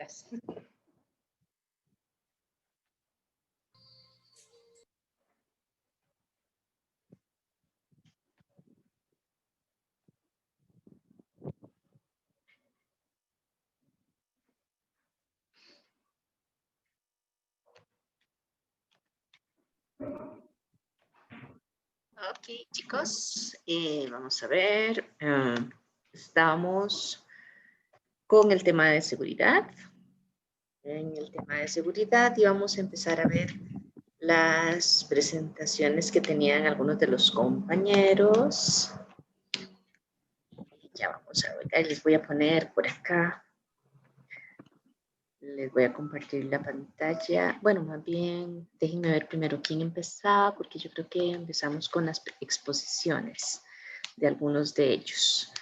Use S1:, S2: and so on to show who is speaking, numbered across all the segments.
S1: Gracias. Ok, chicos, vamos a ver. Estamos con el tema de seguridad. En el tema de seguridad y vamos a empezar a ver las presentaciones que tenían algunos de los compañeros. Ya vamos a ver, les voy a poner por acá. Les voy a compartir la pantalla. Bueno, más bien, déjenme ver primero quién empezaba, porque yo creo que empezamos con las exposiciones de algunos de ellos.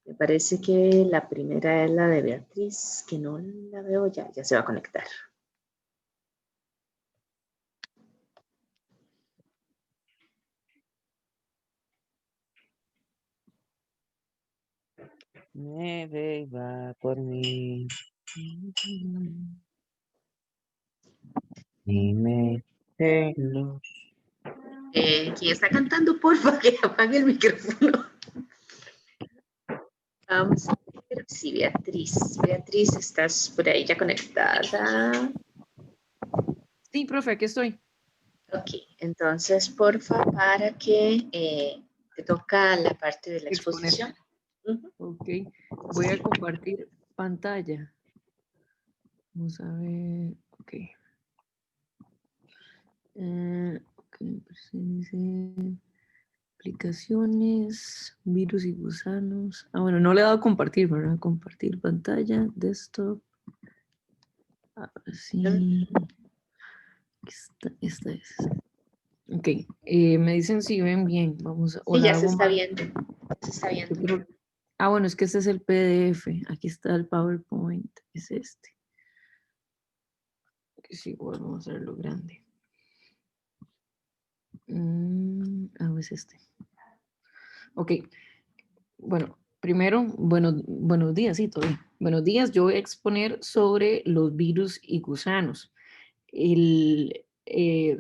S1: Me parece que la primera es la de Beatriz, que no la veo ya, ya se va a conectar.
S2: Nieve va por mí. Dime, hello.
S1: ¿Quién está cantando? Porfa, que apague el micrófono. Vamos a ver si Beatriz. Beatriz, ¿estás por ahí ya conectada?
S2: Sí, profe, aquí estoy.
S1: Ok, entonces, porfa, para que te toca la parte de la
S2: Exponer.
S1: exposición.
S2: Ok, voy a compartir pantalla. Vamos a ver, ok. Presencia, aplicaciones, virus y gusanos. Ah, bueno, no le he dado a compartir, ¿verdad? Compartir pantalla, desktop. Ahora sí. Esta es. Ok, me dicen si ven bien. Vamos a, o
S1: Sí,
S2: la
S1: ya se
S2: hago
S1: está
S2: más.
S1: viendo. Se está viendo.
S2: Bueno, es que este es el PDF. Aquí está el PowerPoint. Es este. Que sí, bueno, vamos a hacerlo grande. Es este. Ok. Bueno, primero, buenos días, sí, todo bien. Buenos días, yo voy a exponer sobre los virus y gusanos.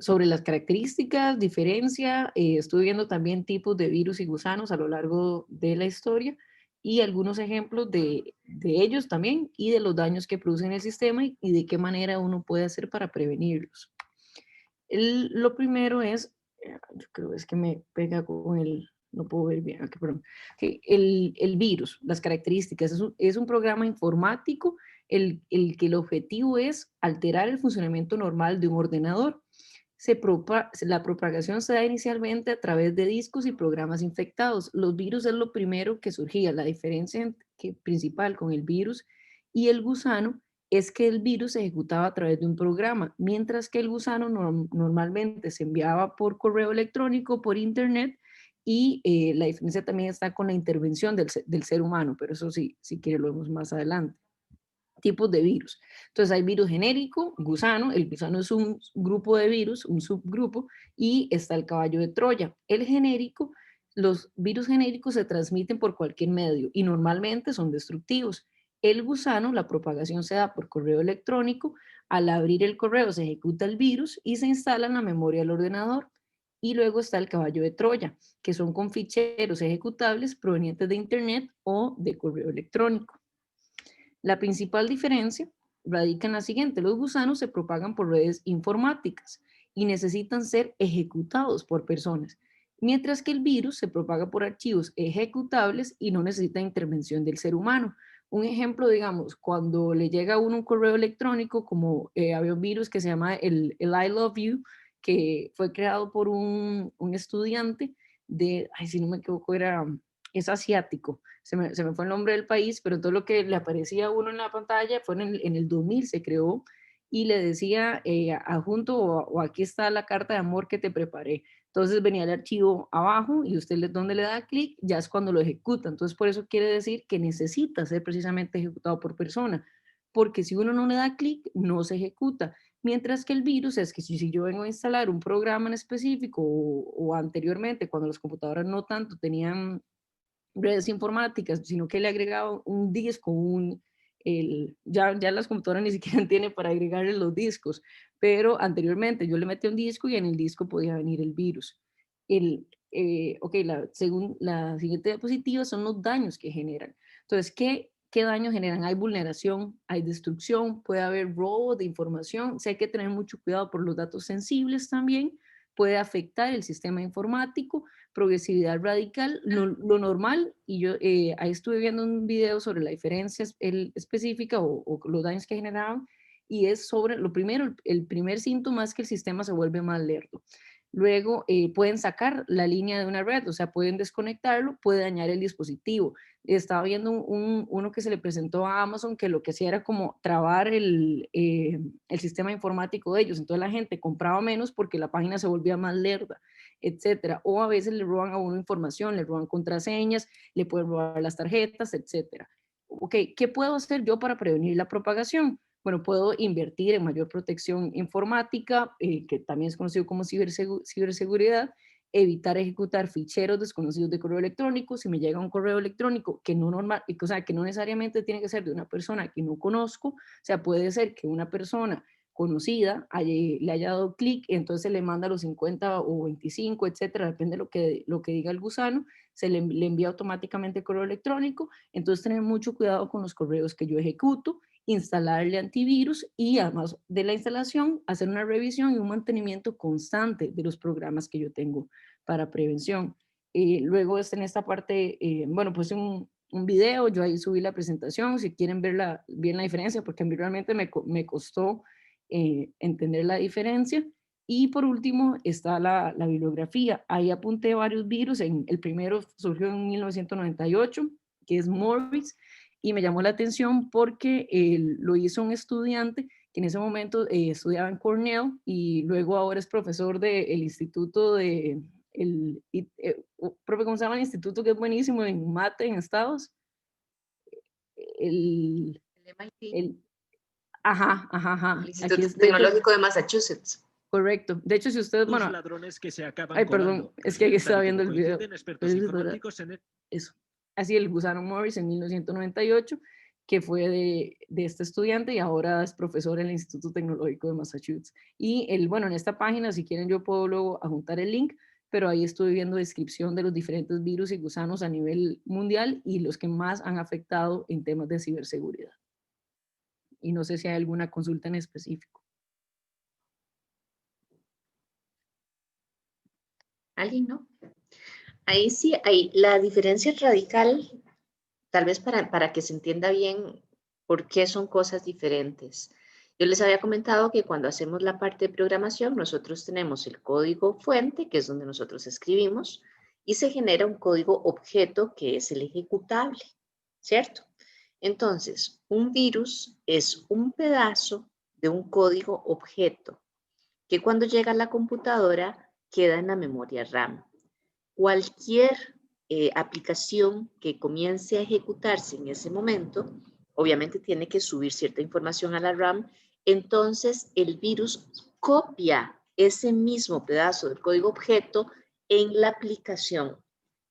S2: Sobre las características, diferencia, estuve viendo también tipos de virus y gusanos a lo largo de la historia y algunos ejemplos de ellos también y de los daños que producen el sistema y de qué manera uno puede hacer para prevenirlos. Lo primero es, yo creo es que me pega con no puedo ver bien, aquí, perdón. Okay, el virus, las características, es un programa informático el que el objetivo es alterar el funcionamiento normal de un ordenador. La propagación se da inicialmente a través de discos y programas infectados. Los virus es lo primero que surgía. La diferencia principal con el virus y el gusano es que el virus se ejecutaba a través de un programa, mientras que el gusano normalmente se enviaba por correo electrónico, por internet, y la diferencia también está con la intervención del ser humano, pero eso sí, si quiere lo vemos más adelante. Tipos de virus. Entonces hay virus genérico, gusano, el gusano es un grupo de virus, un subgrupo, y está el caballo de Troya. El genérico, los virus genéricos se transmiten por cualquier medio y normalmente son destructivos. El gusano, la propagación se da por correo electrónico, al abrir el correo se ejecuta el virus y se instala en la memoria del ordenador. Y luego está el caballo de Troya, que son con ficheros ejecutables provenientes de internet o de correo electrónico. La principal diferencia radica en la siguiente: los gusanos se propagan por redes informáticas y necesitan ser ejecutados por personas, mientras que el virus se propaga por archivos ejecutables y no necesita intervención del ser humano. Un ejemplo, digamos, cuando le llega a uno un correo electrónico, como había un virus que se llama el I Love You, que fue creado por un estudiante si no me equivoco, es asiático, se me fue el nombre del país, pero todo lo que le aparecía a uno en la pantalla fue en el 2000 se creó y le decía adjunto o aquí está la carta de amor que te preparé. Entonces venía el archivo abajo y usted donde le da clic ya es cuando lo ejecuta. Entonces por eso quiere decir que necesita ser precisamente ejecutado por persona, porque si uno no le da clic no se ejecuta. Mientras que el virus es que si yo vengo a instalar un programa en específico o anteriormente cuando las computadoras no tanto tenían redes informáticas, sino que le agregaba un disco, Ya las computadoras ni siquiera tienen para agregarle los discos, pero anteriormente yo le metí un disco y en el disco podía venir el virus. Ok, según la siguiente diapositiva son los daños que generan. Entonces, ¿qué daños generan? Hay vulneración, hay destrucción, puede haber robo de información, hay que tener mucho cuidado por los datos sensibles también, puede afectar el sistema informático, progresividad radical, lo normal, y yo ahí estuve viendo un video sobre la diferencia específica o los daños que generaban, y es sobre, lo primero, el primer síntoma es que el sistema se vuelve más lerdo. Luego pueden sacar la línea de una red, o sea, pueden desconectarlo, puede dañar el dispositivo. Estaba viendo uno que se le presentó a Amazon que lo que hacía era como trabar el sistema informático de ellos. Entonces la gente compraba menos porque la página se volvía más lerda, etcétera. O a veces le roban a uno información, le roban contraseñas, le pueden robar las tarjetas, etcétera. Ok, ¿qué puedo hacer yo para prevenir la propagación? Bueno, puedo invertir en mayor protección informática, que también es conocido como ciberseguridad, evitar ejecutar ficheros desconocidos de correo electrónico. Si me llega un correo electrónico que no normal, o sea, que no necesariamente tiene que ser de una persona que no conozco, o sea, puede ser que una persona conocida le haya dado clic y entonces le manda los 50 o 25, etcétera, depende de lo que diga el gusano, le envía automáticamente el correo electrónico. Entonces tener mucho cuidado con los correos que yo ejecuto, instalarle antivirus y además de la instalación, hacer una revisión y un mantenimiento constante de los programas que yo tengo para prevención. Luego en esta parte, bueno, pues un video, yo ahí subí la presentación, si quieren ver bien la diferencia, porque a mí realmente me costó entender la diferencia. Y por último está la bibliografía. Ahí apunté varios virus. El primero surgió en 1998, que es Morris, y me llamó la atención porque lo hizo un estudiante que en ese momento estudiaba en Cornell y luego ahora es profesor del instituto ¿cómo se llama el instituto que es buenísimo en mate en Estados? El,
S1: El MIT.
S2: el, ajá.
S1: El
S2: Aquí
S1: Instituto
S2: es, de hecho,
S1: Tecnológico de Massachusetts.
S2: correcto. De hecho, si ustedes,
S3: Los
S2: bueno,
S3: ladrones que se acaban
S2: ay, perdón,
S3: colando.
S2: es que aquí estaba
S3: Tal y
S2: viendo
S3: como
S2: el video.
S3: coinciden expertos informáticos en el...
S2: Eso. Así el gusano Morris en 1998, que fue de este estudiante y ahora es profesor en el Instituto Tecnológico de Massachusetts. Y bueno, en esta página, si quieren, yo puedo luego adjuntar el link, pero ahí estoy viendo descripción de los diferentes virus y gusanos a nivel mundial y los que más han afectado en temas de ciberseguridad. Y no sé si hay alguna consulta en específico.
S1: ¿Alguien no? Ahí sí, ahí la diferencia radical, tal vez para que se entienda bien por qué son cosas diferentes. Yo les había comentado que cuando hacemos la parte de programación, nosotros tenemos el código fuente, que es donde nosotros escribimos, y se genera un código objeto, que es el ejecutable, ¿cierto? Entonces, un virus es un pedazo de un código objeto que cuando llega a la computadora queda en la memoria RAM. Cualquier aplicación que comience a ejecutarse en ese momento, obviamente tiene que subir cierta información a la RAM, entonces el virus copia ese mismo pedazo del código objeto en la aplicación.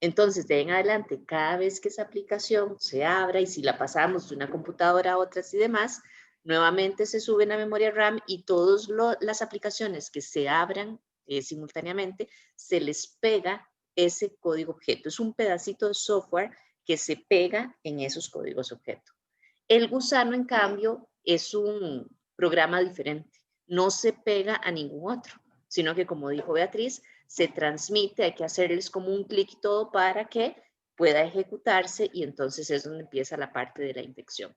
S1: Entonces, de ahí en adelante, cada vez que esa aplicación se abra y si la pasamos de una computadora a otras y demás, nuevamente se sube a memoria RAM y todas las aplicaciones que se abran simultáneamente, se les pega ese código objeto. Es un pedacito de software que se pega en esos códigos objeto. El gusano, en cambio, es un programa diferente. No se pega a ningún otro, sino que, como dijo Beatriz, se transmite, hay que hacerles como un clic y todo para que pueda ejecutarse y entonces es donde empieza la parte de la infección.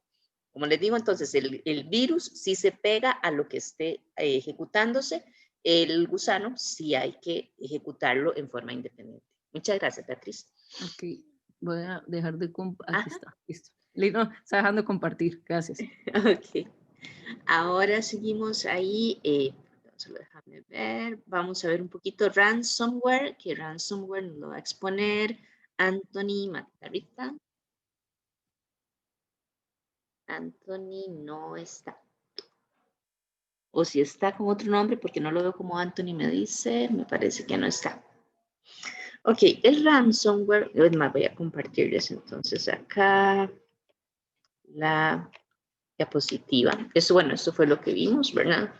S1: Como les digo, entonces el virus sí se pega a lo que esté ejecutándose, el gusano sí hay que ejecutarlo en forma independiente. Muchas gracias, Beatriz.
S2: Ok, voy a dejar de compartir. Aquí está, listo. No, está dejando de compartir, gracias.
S1: Ok. Ahora seguimos ahí. Solo déjame ver. Vamos a ver un poquito ransomware, que ransomware nos lo va a exponer Anthony Margarita. Anthony no está. O si está con otro nombre, porque no lo veo como Anthony me dice, me parece que no está. Ok, el ransomware, es más, voy a compartirles entonces acá la diapositiva. Esto, bueno, esto fue lo que vimos, ¿verdad?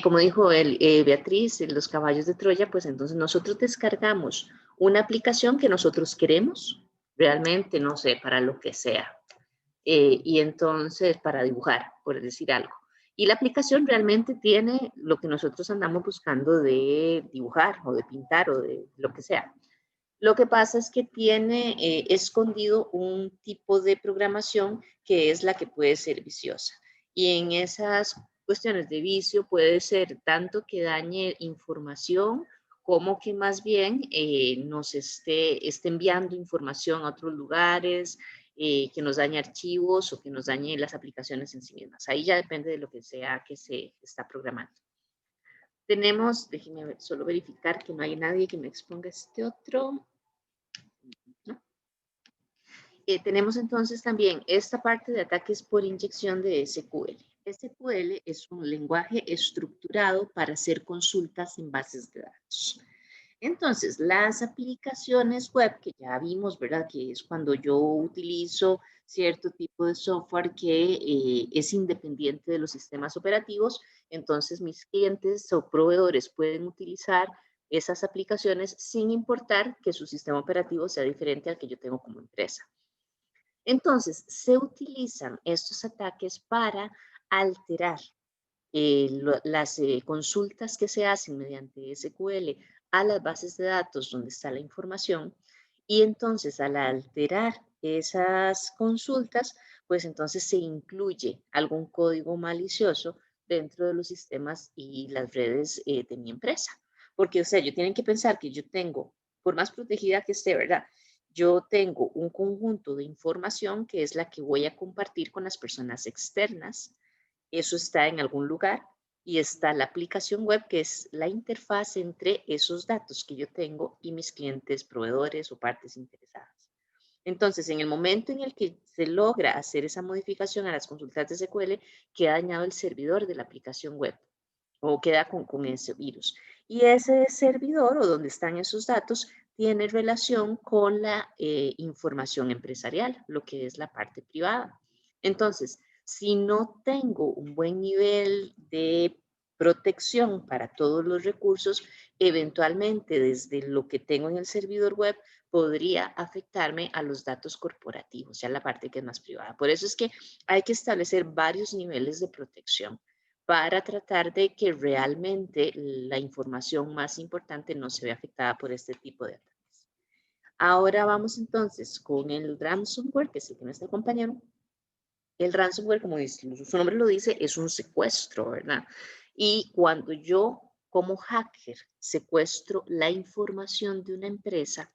S1: Como dijo Beatriz, los caballos de Troya, pues entonces nosotros descargamos una aplicación que nosotros queremos, realmente, no sé, para lo que sea. Y entonces, para dibujar, por decir algo. Y la aplicación realmente tiene lo que nosotros andamos buscando de dibujar o de pintar o de lo que sea. Lo que pasa es que tiene escondido un tipo de programación que es la que puede ser viciosa. Y en esas cuestiones de vicio puede ser tanto que dañe información como que más bien nos esté enviando información a otros lugares, que nos dañe archivos o que nos dañe las aplicaciones en sí mismas. Ahí ya depende de lo que sea que se está programando. Tenemos, déjenme solo verificar que no hay nadie que me exponga este otro. ¿No? Tenemos entonces también esta parte de ataques por inyección de SQL. SQL es un lenguaje estructurado para hacer consultas en bases de datos. Entonces, las aplicaciones web que ya vimos, ¿verdad? Que es cuando yo utilizo cierto tipo de software que es independiente de los sistemas operativos, entonces mis clientes o proveedores pueden utilizar esas aplicaciones sin importar que su sistema operativo sea diferente al que yo tengo como empresa. Entonces, se utilizan estos ataques para alterar las consultas que se hacen mediante SQL a las bases de datos donde está la información, y entonces al alterar esas consultas, pues entonces se incluye algún código malicioso dentro de los sistemas y las redes de mi empresa. Porque, o sea, yo tienen que pensar que yo tengo, por más protegida que esté, ¿verdad? Yo tengo un conjunto de información que es la que voy a compartir con las personas externas. Eso está en algún lugar, y está la aplicación web, que es la interfaz entre esos datos que yo tengo y mis clientes, proveedores o partes interesadas. Entonces, en el momento en el que se logra hacer esa modificación a las consultas de SQL, queda dañado el servidor de la aplicación web o queda con ese virus. Y ese servidor o donde están esos datos tiene relación con la información empresarial, lo que es la parte privada. Entonces, si no tengo un buen nivel de protección para todos los recursos, eventualmente desde lo que tengo en el servidor web podría afectarme a los datos corporativos, ya la parte que es más privada. Por eso es que hay que establecer varios niveles de protección para tratar de que realmente la información más importante no se vea afectada por este tipo de ataques. Ahora vamos entonces con el ransomware, que es el que me está acompañando. El ransomware, como su nombre lo dice, es un secuestro, ¿verdad? Y cuando yo, como hacker, secuestro la información de una empresa,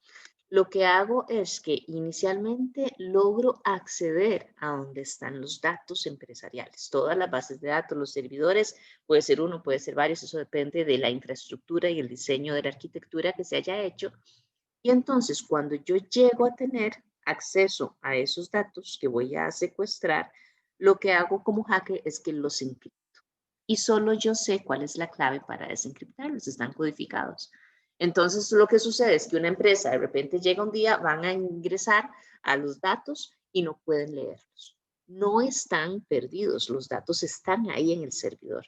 S1: lo que hago es que inicialmente logro acceder a donde están los datos empresariales, todas las bases de datos, los servidores, puede ser uno, puede ser varios, eso depende de la infraestructura y el diseño de la arquitectura que se haya hecho. Y entonces, cuando yo llego a tener acceso a esos datos que voy a secuestrar, lo que hago como hacker es que los encripto. Y solo yo sé cuál es la clave para desencriptarlos, están codificados. Entonces, lo que sucede es que una empresa de repente llega un día, van a ingresar a los datos y no pueden leerlos. No están perdidos, los datos están ahí en el servidor,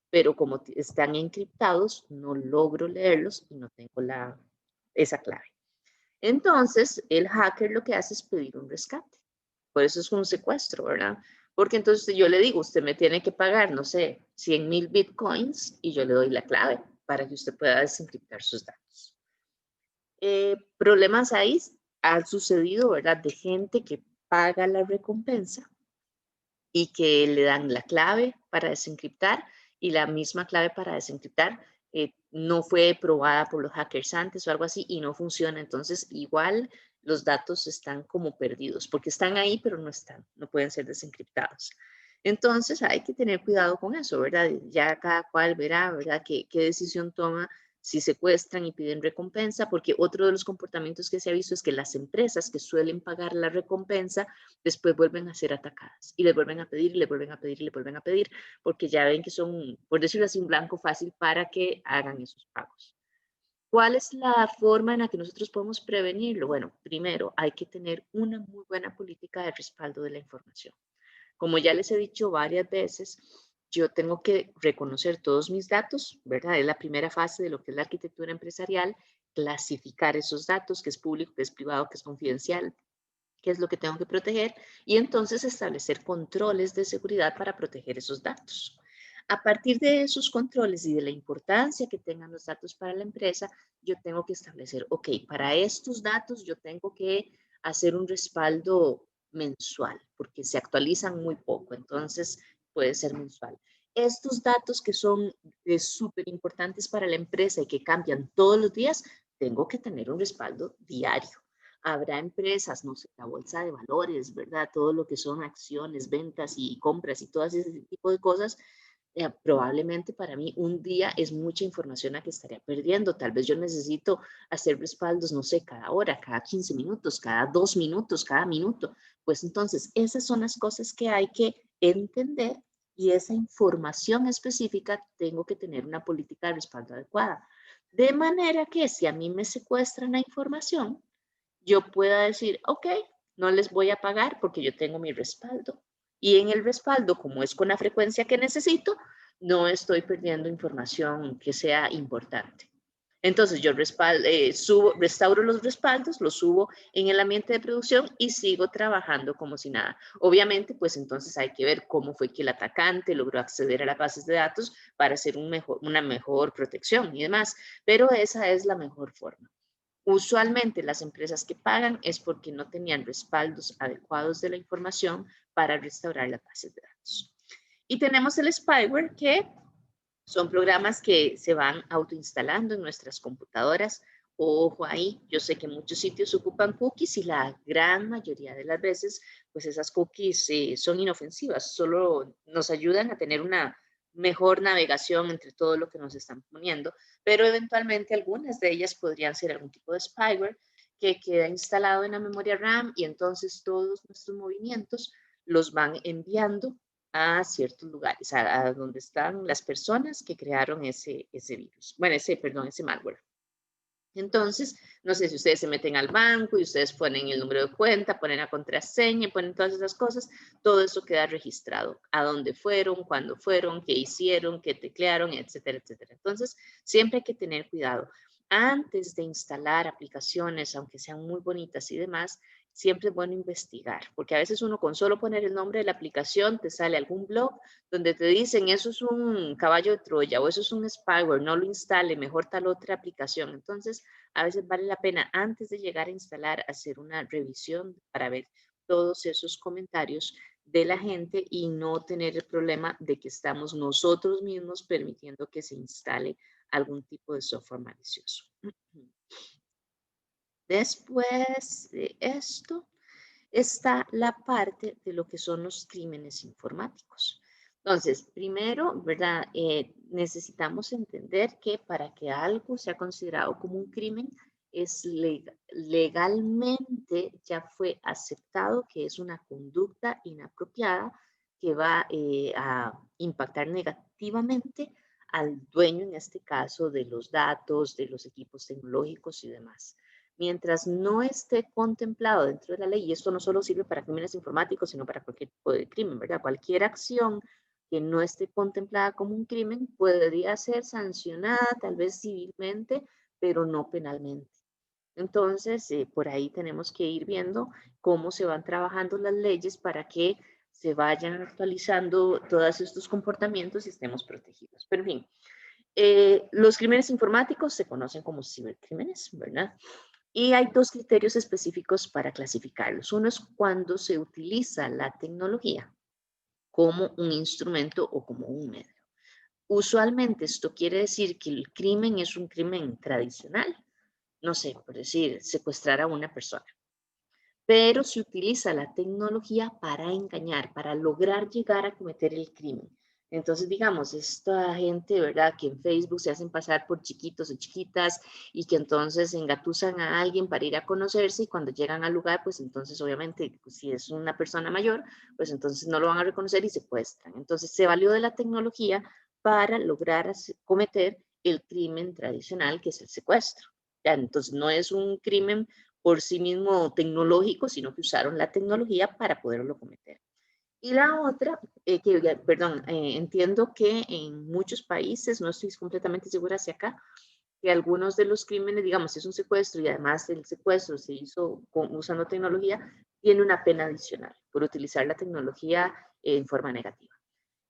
S1: pero como están encriptados, no logro leerlos y no tengo esa clave. Entonces, el hacker lo que hace es pedir un rescate. Por eso es un secuestro, ¿verdad? Porque entonces yo le digo, usted me tiene que pagar, no sé, 100,000 bitcoins y yo le doy la clave para que usted pueda desencriptar sus datos. Problemas ahí han sucedido, ¿verdad? De gente que paga la recompensa y que le dan la clave para desencriptar, y la misma clave para desencriptar no fue probada por los hackers antes o algo así y no funciona. Entonces, igual los datos están como perdidos porque están ahí, pero no están, no pueden ser desencriptados. Entonces, hay que tener cuidado con eso, ¿verdad? Ya cada cual verá, ¿verdad? ¿Qué decisión toma si secuestran y piden recompensa? Porque otro de los comportamientos que se ha visto es que las empresas que suelen pagar la recompensa después vuelven a ser atacadas y les vuelven a pedir, y les vuelven a pedir, y les vuelven a pedir, porque ya ven que son, por decirlo así, un blanco fácil para que hagan esos pagos. ¿Cuál es la forma en la que nosotros podemos prevenirlo? Bueno, primero hay que tener una muy buena política de respaldo de la información. Como ya les he dicho varias veces, yo tengo que reconocer todos mis datos, ¿verdad? Es la primera fase de lo que es la arquitectura empresarial, clasificar esos datos, que es público, que es privado, que es confidencial, qué es lo que tengo que proteger, y entonces establecer controles de seguridad para proteger esos datos. A partir de esos controles y de la importancia que tengan los datos para la empresa, yo tengo que establecer, ok, para estos datos yo tengo que hacer un respaldo mensual, porque se actualizan muy poco, entonces puede ser mensual. Estos datos que son súper importantes para la empresa y que cambian todos los días, tengo que tener un respaldo diario. Habrá empresas, no sé, la bolsa de valores, ¿verdad? Todo lo que son acciones, ventas y compras y todo ese tipo de cosas. Probablemente para mí un día es mucha información a que estaría perdiendo. Tal vez yo necesito hacer respaldos, no sé, cada hora, cada 15 minutos, cada 2 minutos, cada minuto. Pues entonces, esas son las cosas que hay que entender y esa información específica tengo que tener una política de respaldo adecuada. De manera que si a mí me secuestran la información, yo pueda decir, ok, no les voy a pagar porque yo tengo mi respaldo. Y en el respaldo, como es con la frecuencia que necesito, no estoy perdiendo información que sea importante. Entonces yo restauro los respaldos, los subo en el ambiente de producción y sigo trabajando como si nada. Obviamente, pues entonces hay que ver cómo fue que el atacante logró acceder a las bases de datos para hacer una mejor protección y demás, pero esa es la mejor forma. Usualmente las empresas que pagan es porque no tenían respaldos adecuados de la información para restaurar las bases de datos. Y tenemos el spyware, que son programas que se van autoinstalando en nuestras computadoras. Ojo ahí, yo sé que muchos sitios ocupan cookies y la gran mayoría de las veces, pues esas cookies son inofensivas, solo nos ayudan a tener una mejor navegación entre todo lo que nos están poniendo, pero eventualmente algunas de ellas podrían ser algún tipo de spyware que queda instalado en la memoria RAM y entonces todos nuestros movimientos los van enviando a ciertos lugares, a donde están las personas que crearon ese virus. Bueno, ese malware. Entonces, no sé si ustedes se meten al banco y ustedes ponen el número de cuenta, ponen la contraseña, ponen todas esas cosas, todo eso queda registrado. A dónde fueron, cuándo fueron, qué hicieron, qué teclearon, etcétera, etcétera. Entonces, siempre hay que tener cuidado. Antes de instalar aplicaciones, aunque sean muy bonitas y demás, siempre es bueno investigar, porque a veces uno con solo poner el nombre de la aplicación te sale algún blog donde te dicen eso es un caballo de Troya o eso es un spyware, no lo instale, mejor tal otra aplicación. Entonces, a veces vale la pena antes de llegar a instalar hacer una revisión para ver todos esos comentarios de la gente y no tener el problema de que estamos nosotros mismos permitiendo que se instale algún tipo de software malicioso. Después de esto está la parte de lo que son los crímenes informáticos. Entonces, primero, ¿verdad? Necesitamos entender que para que algo sea considerado como un crimen, es legalmente ya fue aceptado que es una conducta inapropiada que va a impactar negativamente al dueño, en este caso, de los datos, de los equipos tecnológicos y demás. Mientras no esté contemplado dentro de la ley, y esto no solo sirve para crímenes informáticos, sino para cualquier tipo de crimen, ¿verdad? Cualquier acción que no esté contemplada como un crimen podría ser sancionada tal vez civilmente, pero no penalmente. Entonces, por ahí tenemos que ir viendo cómo se van trabajando las leyes para que se vayan actualizando todos estos comportamientos y estemos protegidos. Pero en fin, los crímenes informáticos se conocen como cibercrímenes, ¿verdad? Y hay dos criterios específicos para clasificarlos. Uno es cuando se utiliza la tecnología como un instrumento o como un medio. Usualmente esto quiere decir que el crimen es un crimen tradicional, no sé, por decir, secuestrar a una persona, pero se utiliza la tecnología para engañar, para lograr llegar a cometer el crimen. Entonces, digamos, esta gente, ¿verdad? Que en Facebook se hacen pasar por chiquitos o chiquitas y que entonces engatusan a alguien para ir a conocerse y cuando llegan al lugar, pues entonces obviamente, pues, si es una persona mayor, pues entonces no lo van a reconocer y secuestran. Entonces, se valió de la tecnología para lograr cometer el crimen tradicional, que es el secuestro. ¿Ya? Entonces, no es un crimen por sí mismo tecnológico, sino que usaron la tecnología para poderlo cometer. Y la otra, entiendo que en muchos países, no estoy completamente segura hacia acá, que algunos de los crímenes, digamos, si es un secuestro y además el secuestro se hizo usando tecnología, tiene una pena adicional por utilizar la tecnología en forma negativa.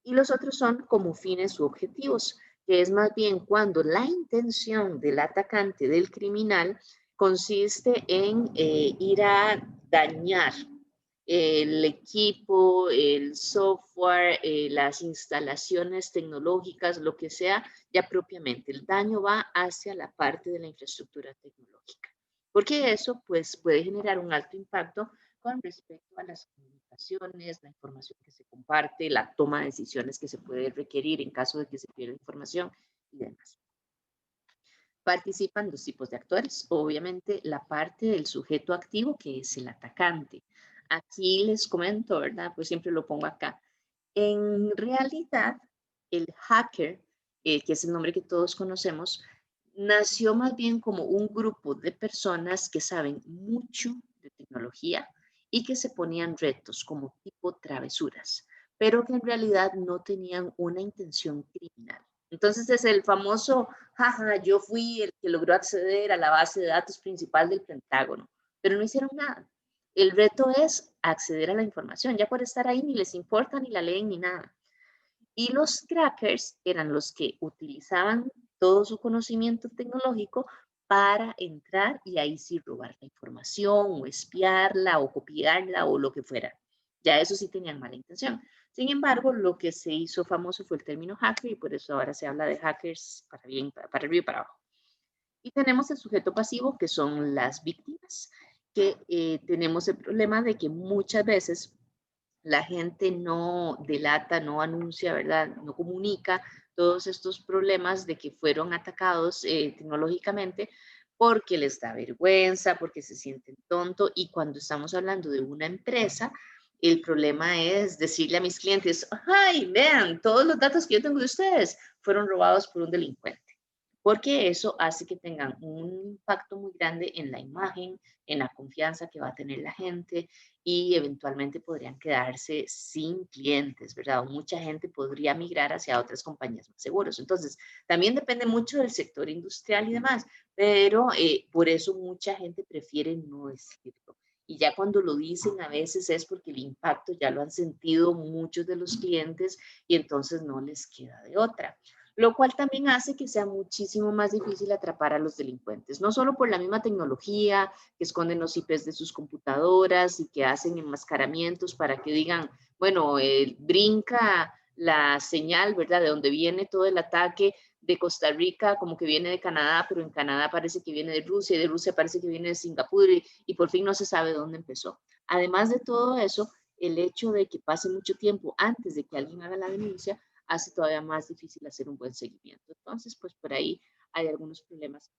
S1: Y los otros son como fines u objetivos, que es más bien cuando la intención del atacante, del criminal, consiste en ir a dañar el equipo, el software, las instalaciones tecnológicas, lo que sea, ya propiamente. El daño va hacia la parte de la infraestructura tecnológica, porque eso pues puede generar un alto impacto con respecto a las comunicaciones, la información que se comparte, la toma de decisiones que se puede requerir en caso de que se pierda información y demás. Participan dos tipos de actores. Obviamente la parte del sujeto activo, que es el atacante. Aquí les comento, ¿verdad? Pues siempre lo pongo acá. En realidad, el hacker, que es el nombre que todos conocemos, nació más bien como un grupo de personas que saben mucho de tecnología y que se ponían retos como tipo travesuras, pero que en realidad no tenían una intención criminal. Entonces es el famoso, jaja, yo fui el que logró acceder a la base de datos principal del Pentágono, pero no hicieron nada. El reto es acceder a la información, ya por estar ahí ni les importa, ni la leen, ni nada. Y los crackers eran los que utilizaban todo su conocimiento tecnológico para entrar y ahí sí robar la información o espiarla o copiarla o lo que fuera. Ya eso sí tenían mala intención. Sin embargo, lo que se hizo famoso fue el término hacker y por eso ahora se habla de hackers para bien, para arriba y para abajo. Y tenemos el sujeto pasivo, que son las víctimas, que tenemos el problema de que muchas veces la gente no delata, no anuncia, ¿verdad? No comunica todos estos problemas de que fueron atacados tecnológicamente porque les da vergüenza, porque se sienten tontos y cuando estamos hablando de una empresa, el problema es decirle a mis clientes, ay, vean, todos los datos que yo tengo de ustedes fueron robados por un delincuente porque eso hace que tengan un impacto muy grande en la imagen, en la confianza que va a tener la gente y eventualmente podrían quedarse sin clientes, ¿verdad? O mucha gente podría migrar hacia otras compañías más seguras. Entonces, también depende mucho del sector industrial y demás, pero por eso mucha gente prefiere no decirlo. Y ya cuando lo dicen a veces es porque el impacto ya lo han sentido muchos de los clientes y entonces no les queda de otra, lo cual también hace que sea muchísimo más difícil atrapar a los delincuentes, no solo por la misma tecnología que esconden los IPs de sus computadoras y que hacen enmascaramientos para que digan, bueno, brinca la señal, ¿verdad? De donde viene todo el ataque de Costa Rica, como que viene de Canadá, pero en Canadá parece que viene de Rusia y de Rusia parece que viene de Singapur y por fin no se sabe dónde empezó. Además de todo eso, el hecho de que pase mucho tiempo antes de que alguien haga la denuncia, hace todavía más difícil hacer un buen seguimiento. Entonces, pues por ahí hay algunos problemas.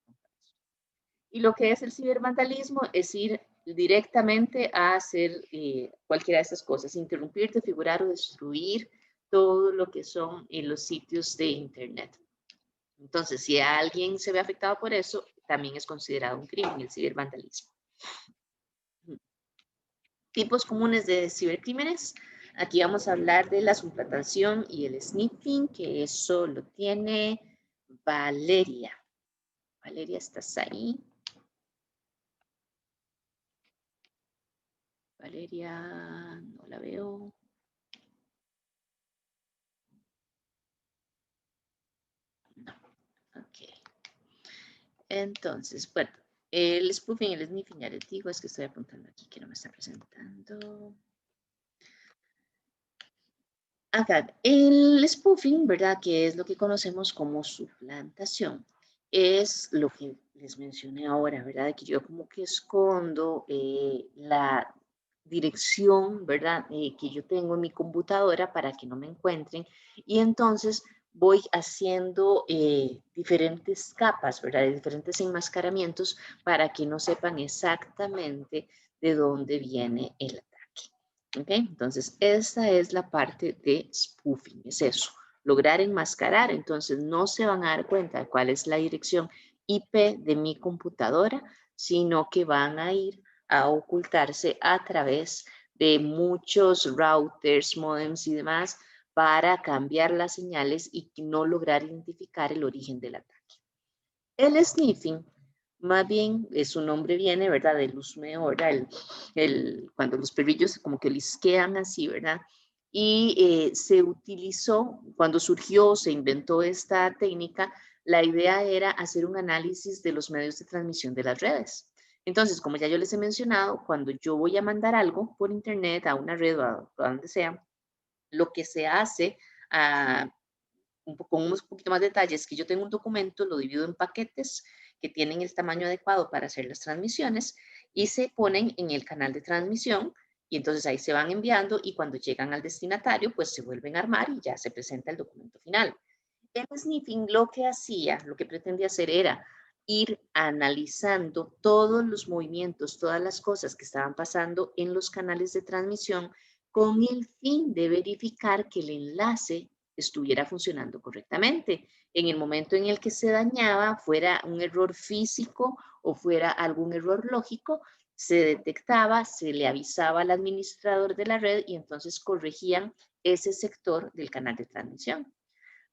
S1: Y lo que es el cibervandalismo es ir directamente a hacer cualquiera de estas cosas, interrumpir, desfigurar o destruir todo lo que son los sitios de Internet. Entonces, si alguien se ve afectado por eso, también es considerado un crimen el cibervandalismo. Tipos comunes de cibercrímenes. Aquí vamos a hablar de la suplantación y el sniffing, que eso lo tiene Valeria. Valeria, ¿estás ahí? Valeria, no la veo. No, ok. Entonces, bueno, el spoofing y el sniffing, ya les digo, es que estoy apuntando aquí que no me está presentando. Acá, el spoofing, ¿verdad? Que es lo que conocemos como suplantación. Es lo que les mencioné ahora, ¿verdad? Que yo como que escondo la dirección, ¿verdad? Que yo tengo en mi computadora para que no me encuentren. Y entonces voy haciendo diferentes capas, ¿verdad? Diferentes enmascaramientos para que no sepan exactamente de dónde viene el ataque. ¿Ok? Entonces, esta es la parte de spoofing, es eso, lograr enmascarar, entonces no se van a dar cuenta de cuál es la dirección IP de mi computadora, sino que van a ir a ocultarse a través de muchos routers, modems y demás para cambiar las señales y no lograr identificar el origen del ataque. El sniffing, más bien, su nombre viene, ¿verdad?, del husmeo, ¿verdad? Cuando los perrillos como que lisquean así, ¿verdad? Y se utilizó, cuando surgió, se inventó esta técnica, la idea era hacer un análisis de los medios de transmisión de las redes. Entonces, como ya yo les he mencionado, cuando yo voy a mandar algo por internet a una red o a donde sea, lo que se hace con unos poquito más detalles, que yo tengo un documento, lo divido en paquetes que tienen el tamaño adecuado para hacer las transmisiones y se ponen en el canal de transmisión y entonces ahí se van enviando y cuando llegan al destinatario pues se vuelven a armar y ya se presenta el documento final. El sniffing lo que hacía, lo que pretendía hacer era ir analizando todos los movimientos, todas las cosas que estaban pasando en los canales de transmisión con el fin de verificar que el enlace estuviera funcionando correctamente. En el momento en el que se dañaba, fuera un error físico o fuera algún error lógico, se detectaba, se le avisaba al administrador de la red y entonces corregían ese sector del canal de transmisión.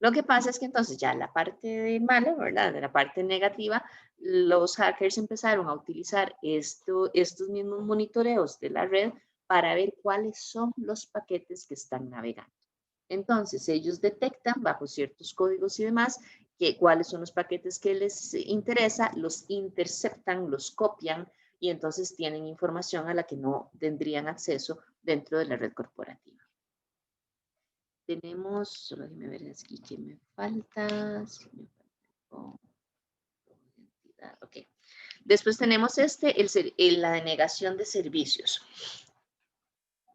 S1: Lo que pasa es que entonces ya la parte mala, ¿verdad?, de la parte negativa, los hackers empezaron a utilizar estos mismos monitoreos de la red para ver cuáles son los paquetes que están navegando. Entonces, ellos detectan bajo ciertos códigos y demás cuáles son los paquetes que les interesa, los interceptan, los copian y entonces tienen información a la que no tendrían acceso dentro de la red corporativa. Tenemos, solo déjenme ver aquí qué me falta. Ok. Después tenemos la denegación de servicios.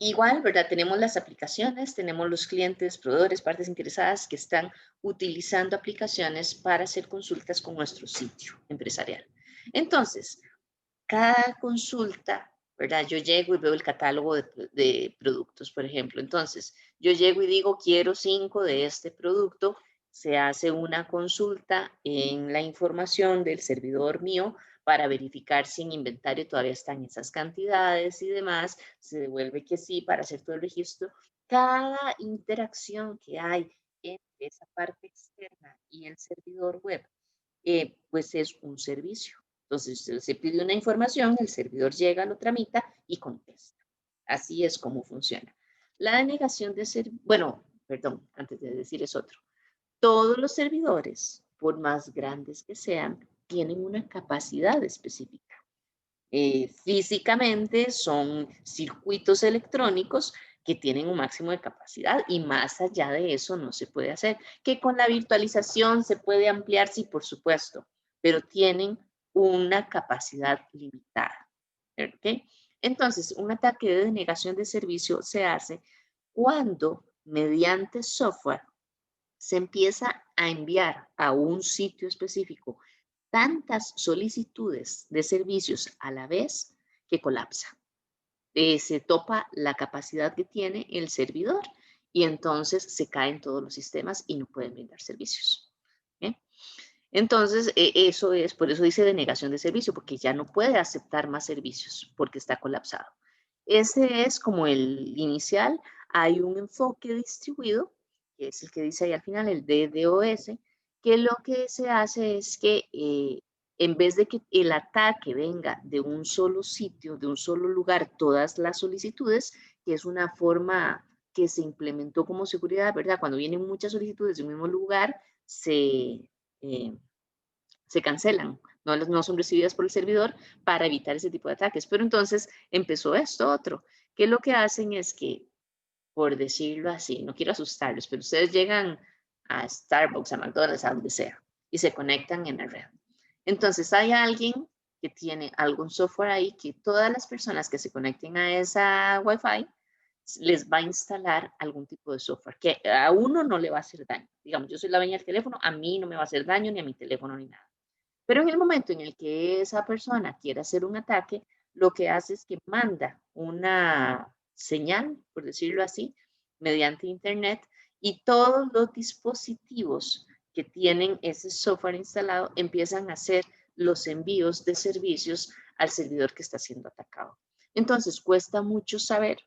S1: Igual, ¿verdad? Tenemos las aplicaciones, tenemos los clientes, proveedores, partes interesadas que están utilizando aplicaciones para hacer consultas con nuestro sitio empresarial. Entonces, cada consulta, ¿verdad? Yo llego y veo el catálogo de productos, por ejemplo. Entonces, yo llego y digo, quiero 5 de este producto. Se hace una consulta en la información del servidor mío para verificar si en inventario todavía están esas cantidades y demás. Se devuelve que sí para hacer todo el registro. Cada interacción que hay entre esa parte externa y el servidor web, pues es un servicio. Entonces, se pide una información, el servidor llega, lo tramita y contesta. Así es como funciona. La denegación de servicio, bueno, perdón, antes de decir es otro. Todos los servidores, por más grandes que sean, tienen una capacidad específica. Físicamente son circuitos electrónicos que tienen un máximo de capacidad y más allá de eso no se puede hacer. Que con la virtualización se puede ampliar, sí, por supuesto, pero tienen una capacidad limitada. ¿Okay? Entonces, un ataque de denegación de servicio se hace cuando mediante software se empieza a enviar a un sitio específico tantas solicitudes de servicios a la vez que colapsa. Se topa la capacidad que tiene el servidor y entonces se caen todos los sistemas y no pueden brindar servicios. Entonces, eso es, por eso dice denegación de servicio, porque ya no puede aceptar más servicios porque está colapsado. Ese es como el inicial. Hay un enfoque distribuido, que es el que dice ahí al final, el DDoS, que lo que se hace es que en vez de que el ataque venga de un solo sitio, de un solo lugar, todas las solicitudes, que es una forma que se implementó como seguridad, ¿verdad? Cuando vienen muchas solicitudes de un mismo lugar, se cancelan, no son recibidas por el servidor para evitar ese tipo de ataques. Pero entonces empezó esto otro, que lo que hacen es que, por decirlo así, no quiero asustarlos, pero ustedes llegan a Starbucks, a McDonald's, a donde sea, y se conectan en la red. Entonces hay alguien que tiene algún software ahí que todas las personas que se conecten a esa Wi-Fi les va a instalar algún tipo de software que a uno no le va a hacer daño. Digamos, yo soy la dueña del teléfono, a mí no me va a hacer daño ni a mi teléfono ni nada. Pero en el momento en el que esa persona quiere hacer un ataque, lo que hace es que manda una señal, por decirlo así, mediante internet y todos los dispositivos que tienen ese software instalado empiezan a hacer los envíos de servicios al servidor que está siendo atacado. Entonces, cuesta mucho saber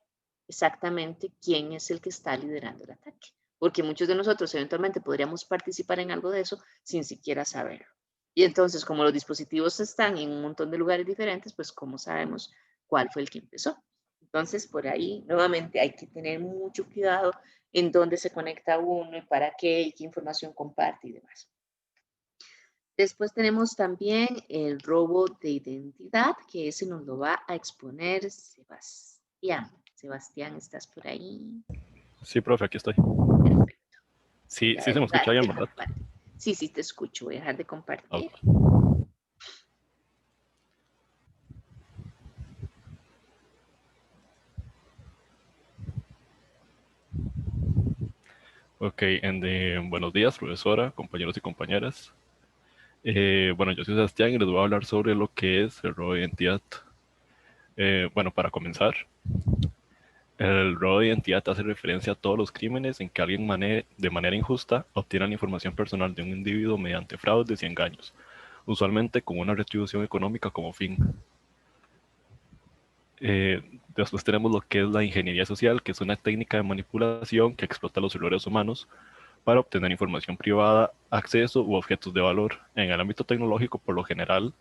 S1: exactamente quién es el que está liderando el ataque, porque muchos de nosotros eventualmente podríamos participar en algo de eso sin siquiera saberlo. Y entonces, como los dispositivos están en un montón de lugares diferentes, pues ¿cómo sabemos cuál fue el que empezó? Entonces, por ahí, nuevamente, hay que tener mucho cuidado en dónde se conecta uno y para qué y qué información comparte y demás. Después tenemos también el robo de identidad, que ese nos lo va a exponer Sebastián. Sebastián, ¿estás por ahí?
S4: Sí, profe, aquí estoy.
S1: Perfecto.
S4: Sí,
S1: Voy a
S4: sí se me escucha
S1: dejar
S4: bien,
S1: de
S4: ¿verdad?
S1: compartir. Sí, sí, te escucho. Voy a dejar de compartir.
S4: Ok. Ok, buenos días, profesora, compañeros y compañeras. Bueno, yo soy Sebastián y les voy a hablar sobre lo que es el robo de identidad. Bueno, para comenzar, el robo de identidad hace referencia a todos los crímenes en que alguien de manera injusta obtiene la información personal de un individuo mediante fraudes y engaños, usualmente con una retribución económica como fin. Después tenemos lo que es la ingeniería social, que es una técnica de manipulación que explota los errores humanos para obtener información privada, acceso u objetos de valor. En el ámbito tecnológico, por lo general,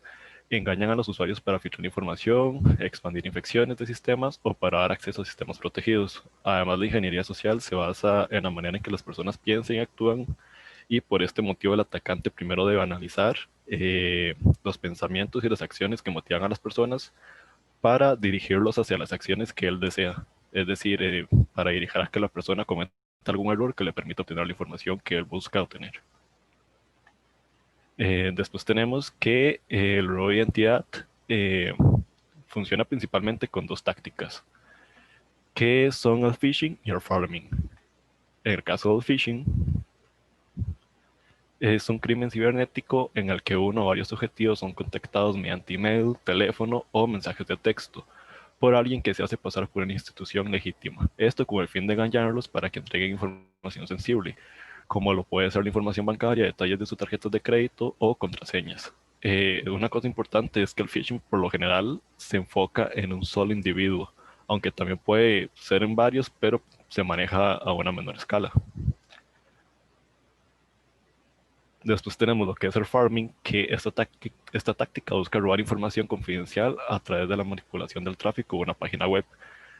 S4: engañan a los usuarios para filtrar información, expandir infecciones de sistemas o para dar acceso a sistemas protegidos. Además, la ingeniería social se basa en la manera en que las personas piensan y actúan, y por este motivo el atacante primero debe analizar los pensamientos y las acciones que motivan a las personas para dirigirlos hacia las acciones que él desea. Es decir, para dirigir a que la persona cometa algún error que le permita obtener la información que él busca obtener. Después tenemos que el robo de identidad funciona principalmente con dos tácticas, que son el phishing y el farming. En el caso del phishing, es un crimen cibernético en el que uno o varios objetivos son contactados mediante email, teléfono o mensajes de texto por alguien que se hace pasar por una institución legítima. Esto con el fin de engañarlos para que entreguen información sensible, como lo puede ser la información bancaria, detalles de sus tarjetas de crédito o contraseñas. Una cosa importante es que el phishing por lo general se enfoca en un solo individuo, aunque también puede ser en varios, pero se maneja a una menor escala. Después tenemos lo que es el farming, que esta táctica busca robar información confidencial a través de la manipulación del tráfico de una página web.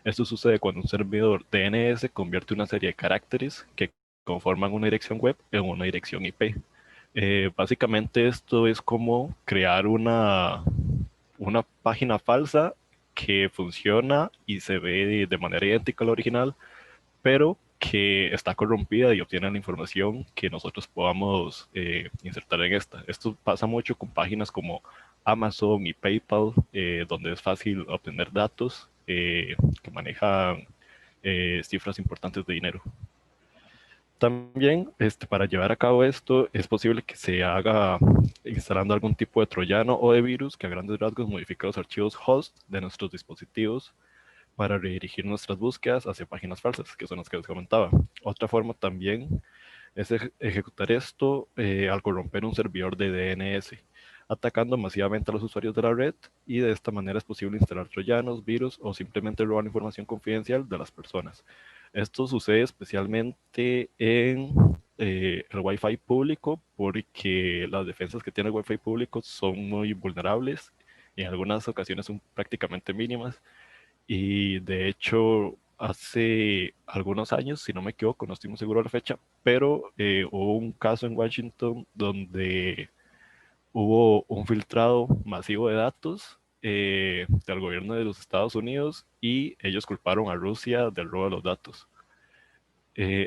S4: Esto sucede cuando un servidor DNS convierte una serie de caracteres que conforman una dirección web en una dirección IP. Básicamente esto es como crear una página falsa que funciona y se ve de manera idéntica a la original, pero que está corrompida y obtiene la información que nosotros podamos insertar en esta. Esto pasa mucho con páginas como Amazon y PayPal, donde es fácil obtener datos que manejan cifras importantes de dinero. También, para llevar a cabo esto, es posible que se haga instalando algún tipo de troyano o de virus que a grandes rasgos modifique los archivos host de nuestros dispositivos para redirigir nuestras búsquedas hacia páginas falsas, que son las que les comentaba. Otra forma también es ejecutar esto al corromper un servidor de DNS, atacando masivamente a los usuarios de la red, y de esta manera es posible instalar troyanos, virus o simplemente robar información confidencial de las personas. Esto sucede especialmente en el Wi-Fi público, porque las defensas que tiene el Wi-Fi público son muy vulnerables y en algunas ocasiones son prácticamente mínimas. Y de hecho, hace algunos años, si no me equivoco, no estoy muy seguro de la fecha, pero hubo un caso en Washington donde hubo un filtrado masivo de datos del gobierno de los Estados Unidos, y ellos culparon a Rusia del robo de los datos.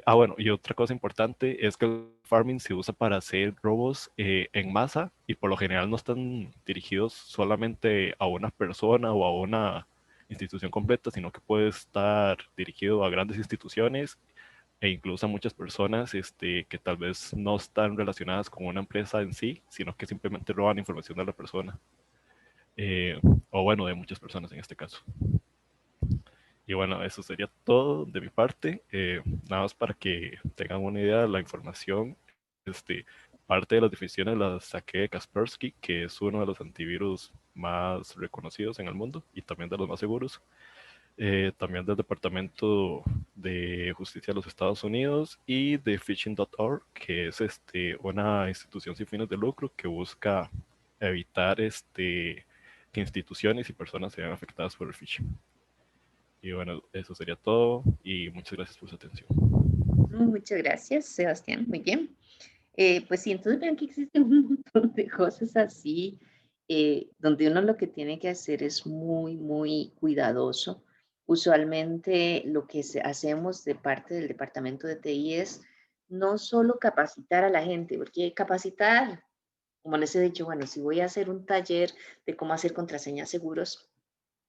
S4: Bueno, y otra cosa importante es que el farming se usa para hacer robos en masa, y por lo general no están dirigidos solamente a una persona o a una institución completa, sino que puede estar dirigido a grandes instituciones e incluso a muchas personas que tal vez no están relacionadas con una empresa en sí, sino que simplemente roban información de la persona, eh, o bueno, de muchas personas en este caso. Y bueno, eso sería todo de mi parte. Nada más para que tengan una idea de la información. Parte de las definiciones las saqué de Kaspersky, que es uno de los antivirus más reconocidos en el mundo y también de los más seguros. también del Departamento de Justicia de los Estados Unidos y de Phishing.org, que es una institución sin fines de lucro que busca evitar que instituciones y personas sean afectadas por el phishing. Y bueno, eso sería todo y muchas gracias por su atención.
S1: Muchas gracias, Sebastián. Muy bien. Pues sí, entonces vean que existen un montón de cosas así, donde uno lo que tiene que hacer es muy, muy cuidadoso. Usualmente lo que hacemos de parte del departamento de TI es no solo capacitar a la gente, porque capacitar, como les he dicho, bueno, si voy a hacer un taller de cómo hacer contraseñas seguros,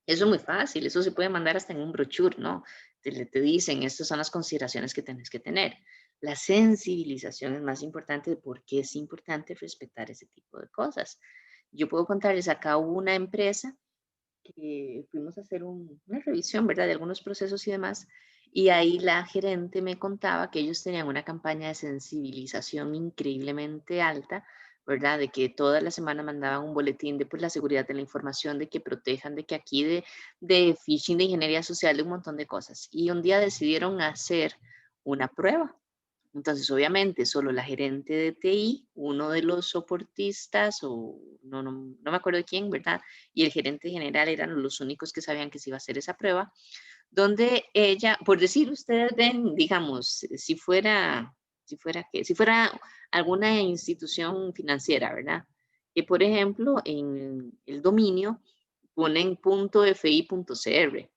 S1: eso es muy fácil, eso se puede mandar hasta en un brochure, ¿no? Te dicen, estas son las consideraciones que tenés que tener. La sensibilización es más importante de por qué es importante respetar ese tipo de cosas. Yo puedo contarles, acá hubo una empresa que fuimos a hacer una revisión, ¿verdad? De algunos procesos y demás, y ahí la gerente me contaba que ellos tenían una campaña de sensibilización increíblemente alta, ¿verdad? De que toda la semana mandaban un boletín de pues, la seguridad de la información, de que protejan, de que aquí de phishing, de ingeniería social, de un montón de cosas. Y un día decidieron hacer una prueba. Entonces, obviamente, solo la gerente de TI, uno de los soportistas, o no me acuerdo de quién, ¿verdad? Y el gerente general eran los únicos que sabían que se iba a hacer esa prueba, donde ella, por decir, ustedes ven, digamos, si fuera alguna institución financiera, ¿verdad? Que, por ejemplo, en el dominio ponen .fi.cr.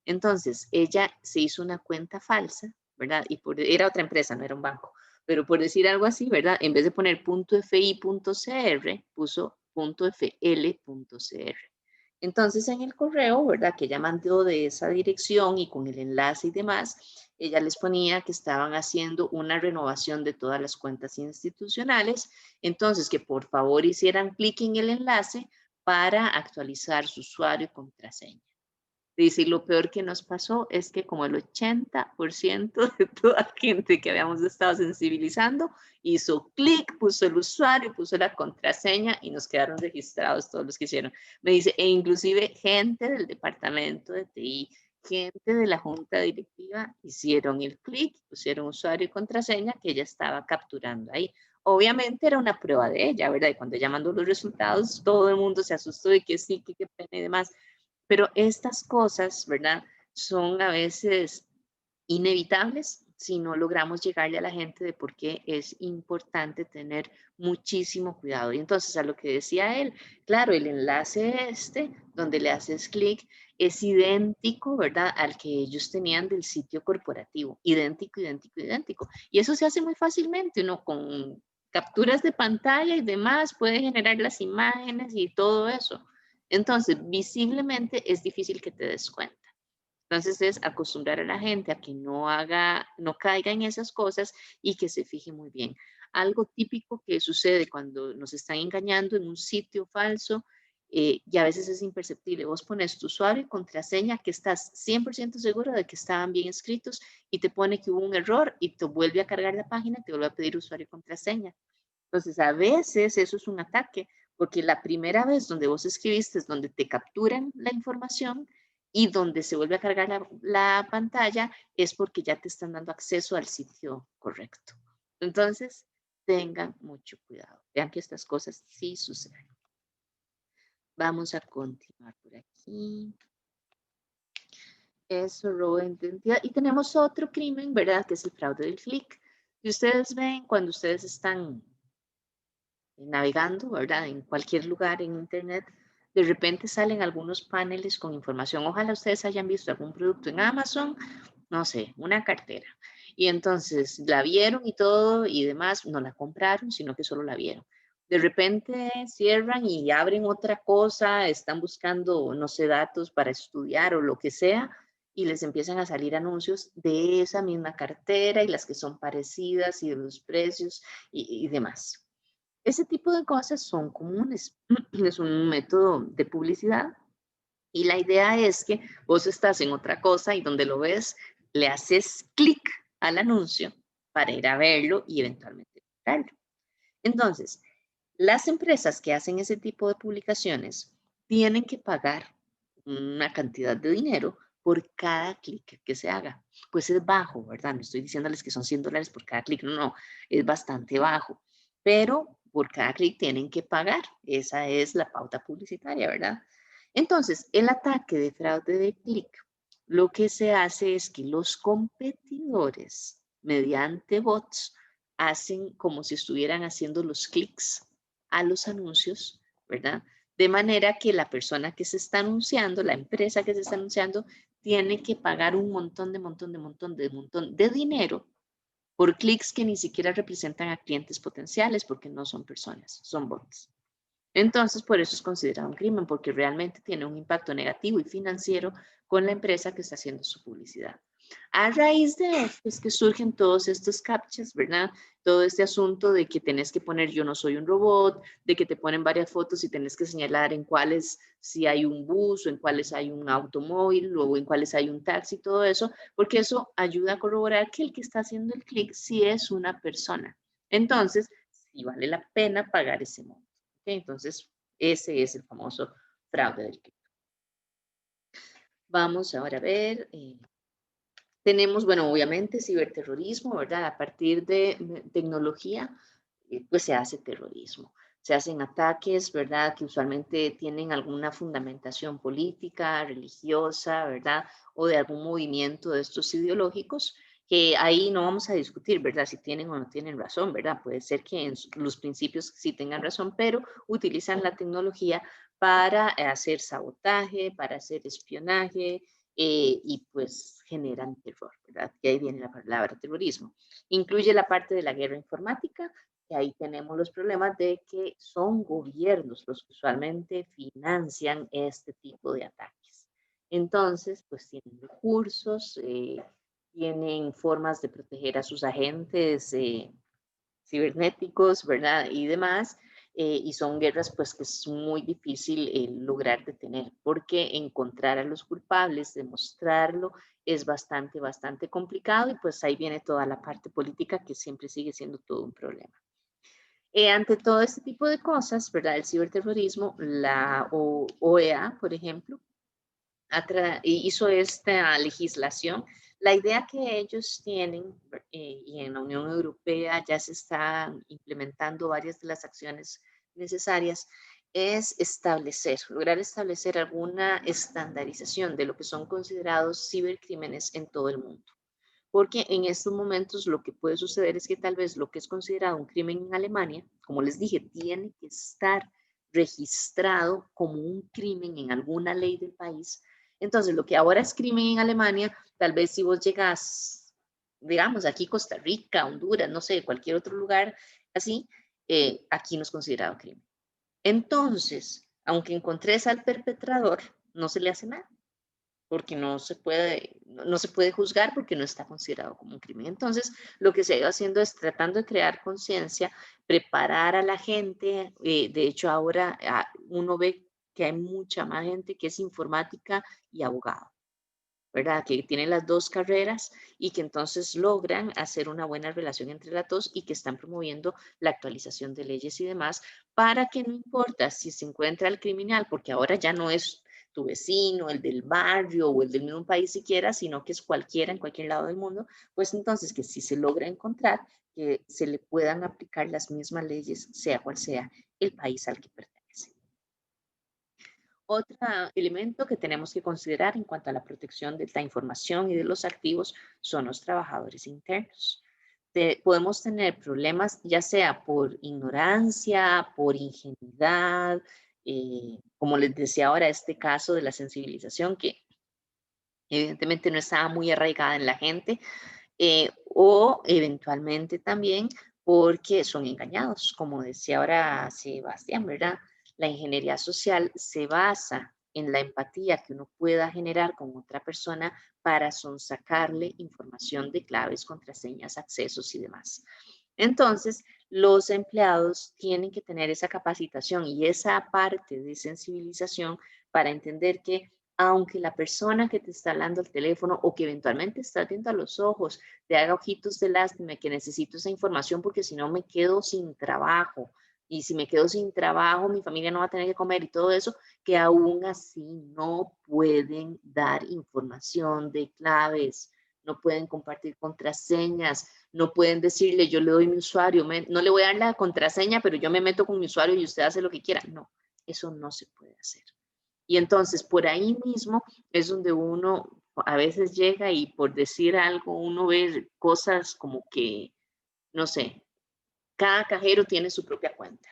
S1: Entonces, ella se hizo una cuenta falsa, ¿verdad? Y era otra empresa, no era un banco. Pero por decir algo así, ¿verdad? En vez de poner .fi.cr, puso .fl.cr. Entonces, en el correo, ¿verdad? Que ella mandó de esa dirección y con el enlace y demás, ella les ponía que estaban haciendo una renovación de todas las cuentas institucionales. Entonces, que por favor hicieran clic en el enlace para actualizar su usuario y contraseña. Dice, y lo peor que nos pasó es que como el 80% de toda la gente que habíamos estado sensibilizando hizo clic, puso el usuario, puso la contraseña y nos quedaron registrados todos los que hicieron. Me dice, e inclusive gente del departamento de TI, gente de la junta directiva hicieron el clic, pusieron usuario y contraseña que ella estaba capturando ahí. Obviamente era una prueba de ella, ¿verdad? Y cuando ella mandó los resultados, todo el mundo se asustó de que sí, que qué pena y demás. Pero estas cosas, ¿verdad? Son a veces inevitables si no logramos llegarle a la gente de por qué es importante tener muchísimo cuidado. Y entonces a lo que decía él, claro, el enlace donde le haces clic, es idéntico, ¿verdad? Al que ellos tenían del sitio corporativo. Idéntico, idéntico, idéntico. Y eso se hace muy fácilmente, uno con capturas de pantalla y demás puede generar las imágenes y todo eso. Entonces, visiblemente es difícil que te des cuenta. Entonces, es acostumbrar a la gente a que no caiga en esas cosas y que se fije muy bien. Algo típico que sucede cuando nos están engañando en un sitio falso y a veces es imperceptible. Vos pones tu usuario y contraseña que estás 100% seguro de que estaban bien escritos y te pone que hubo un error y te vuelve a cargar la página y te vuelve a pedir usuario y contraseña. Entonces, a veces eso es un ataque, porque la primera vez donde vos escribiste es donde te capturan la información y donde se vuelve a cargar la pantalla es porque ya te están dando acceso al sitio correcto. Entonces, tengan mucho cuidado. Vean que estas cosas sí suceden. Vamos a continuar por aquí. Eso, robo de identidad. Y tenemos otro crimen, ¿verdad? Que es el fraude del clic. Y ustedes ven cuando ustedes están navegando, ¿verdad? En cualquier lugar en internet, de repente salen algunos paneles con información. Ojalá ustedes hayan visto algún producto en Amazon, no sé, una cartera. Y entonces la vieron y todo y demás, no la compraron, sino que solo la vieron. De repente cierran y abren otra cosa, están buscando, no sé, datos para estudiar o lo que sea, y les empiezan a salir anuncios de esa misma cartera y las que son parecidas y de los precios y demás. Ese tipo de cosas son comunes. Es un método de publicidad y la idea es que vos estás en otra cosa y donde lo ves, le haces clic al anuncio para ir a verlo y eventualmente comprarlo. Entonces, las empresas que hacen ese tipo de publicaciones tienen que pagar una cantidad de dinero por cada clic que se haga. Pues es bajo, ¿verdad? No estoy diciéndoles que son $100 por cada clic, no, es bastante bajo. Pero por cada clic tienen que pagar. Esa es la pauta publicitaria, ¿verdad? Entonces, el ataque de fraude de clic, lo que se hace es que los competidores, mediante bots, hacen como si estuvieran haciendo los clics a los anuncios, ¿verdad? De manera que la persona que se está anunciando, la empresa que se está anunciando, tiene que pagar un montón de dinero por clics que ni siquiera representan a clientes potenciales porque no son personas, son bots. Entonces, por eso es considerado un crimen, porque realmente tiene un impacto negativo y financiero con la empresa que está haciendo su publicidad. A raíz de esto es que surgen todos estos captchas, ¿verdad? Todo este asunto de que tenés que poner yo no soy un robot, de que te ponen varias fotos y tenés que señalar en cuáles si hay un bus o en cuáles hay un automóvil o en cuáles hay un taxi, todo eso, porque eso ayuda a corroborar que el que está haciendo el clic sí es una persona. Entonces, sí vale la pena pagar ese monto. ¿Okay? Entonces, ese es el famoso fraude del clic. Vamos ahora a ver. Tenemos, bueno, obviamente ciberterrorismo, ¿verdad? A partir de tecnología, pues se hace terrorismo. Se hacen ataques, ¿verdad? Que usualmente tienen alguna fundamentación política, religiosa, ¿verdad? O de algún movimiento de estos ideológicos, que ahí no vamos a discutir, ¿verdad? Si tienen o no tienen razón, ¿verdad? Puede ser que en los principios sí tengan razón, pero utilizan la tecnología para hacer sabotaje, para hacer espionaje, y pues generan terror, ¿verdad? Que ahí viene la palabra terrorismo. Incluye la parte de la guerra informática, que ahí tenemos los problemas de que son gobiernos los que usualmente financian este tipo de ataques. Entonces, pues tienen recursos, tienen formas de proteger a sus agentes cibernéticos, ¿verdad? Y demás. Y son guerras pues que es muy difícil lograr detener, porque encontrar a los culpables, demostrarlo, es bastante complicado y pues ahí viene toda la parte política que siempre sigue siendo todo un problema. Ante todo este tipo de cosas, ¿verdad? El ciberterrorismo, la OEA, por ejemplo, hizo esta legislación. La idea que ellos tienen, y en la Unión Europea ya se están implementando varias de las acciones necesarias, es lograr establecer alguna estandarización de lo que son considerados cibercrímenes en todo el mundo. Porque en estos momentos lo que puede suceder es que tal vez lo que es considerado un crimen en Alemania, como les dije, tiene que estar registrado como un crimen en alguna ley del país. Entonces, lo que ahora es crimen en Alemania, tal vez si vos llegas, digamos, aquí Costa Rica, Honduras, no sé, cualquier otro lugar así, aquí no es considerado crimen. Entonces, aunque encontres al perpetrador, no se le hace nada, porque no se puede juzgar porque no está considerado como un crimen. Entonces, lo que se ha ido haciendo es tratando de crear conciencia, preparar a la gente. De hecho, ahora uno ve que hay mucha más gente que es informática y abogado, ¿verdad? Que tienen las dos carreras y que entonces logran hacer una buena relación entre las dos y que están promoviendo la actualización de leyes y demás para que no importa si se encuentra el criminal, porque ahora ya no es tu vecino, el del barrio o el del mismo país siquiera, sino que es cualquiera en cualquier lado del mundo, pues entonces que si se logra encontrar, que se le puedan aplicar las mismas leyes, sea cual sea el país al que pertenece. Otro elemento que tenemos que considerar en cuanto a la protección de la información y de los activos son los trabajadores internos. Podemos tener problemas ya sea por ignorancia, por ingenuidad, como les decía ahora, este caso de la sensibilización que evidentemente no estaba muy arraigada en la gente, o eventualmente también porque son engañados, como decía ahora Sebastián, ¿verdad? La ingeniería social se basa en la empatía que uno pueda generar con otra persona para sonsacarle información de claves, contraseñas, accesos y demás. Entonces, los empleados tienen que tener esa capacitación y esa parte de sensibilización para entender que aunque la persona que te está hablando al teléfono o que eventualmente estás viendo a los ojos te haga ojitos de lástima, que necesito esa información porque si no me quedo sin trabajo y si me quedo sin trabajo, mi familia no va a tener que comer y todo eso, que aún así no pueden dar información de claves, no pueden compartir contraseñas, no pueden decirle, yo le doy mi usuario, no le voy a dar la contraseña, pero yo me meto con mi usuario y usted hace lo que quiera. No, eso no se puede hacer. Y entonces, por ahí mismo es donde uno a veces llega y por decir algo, uno ve cosas como que, no sé, cada cajero tiene su propia cuenta.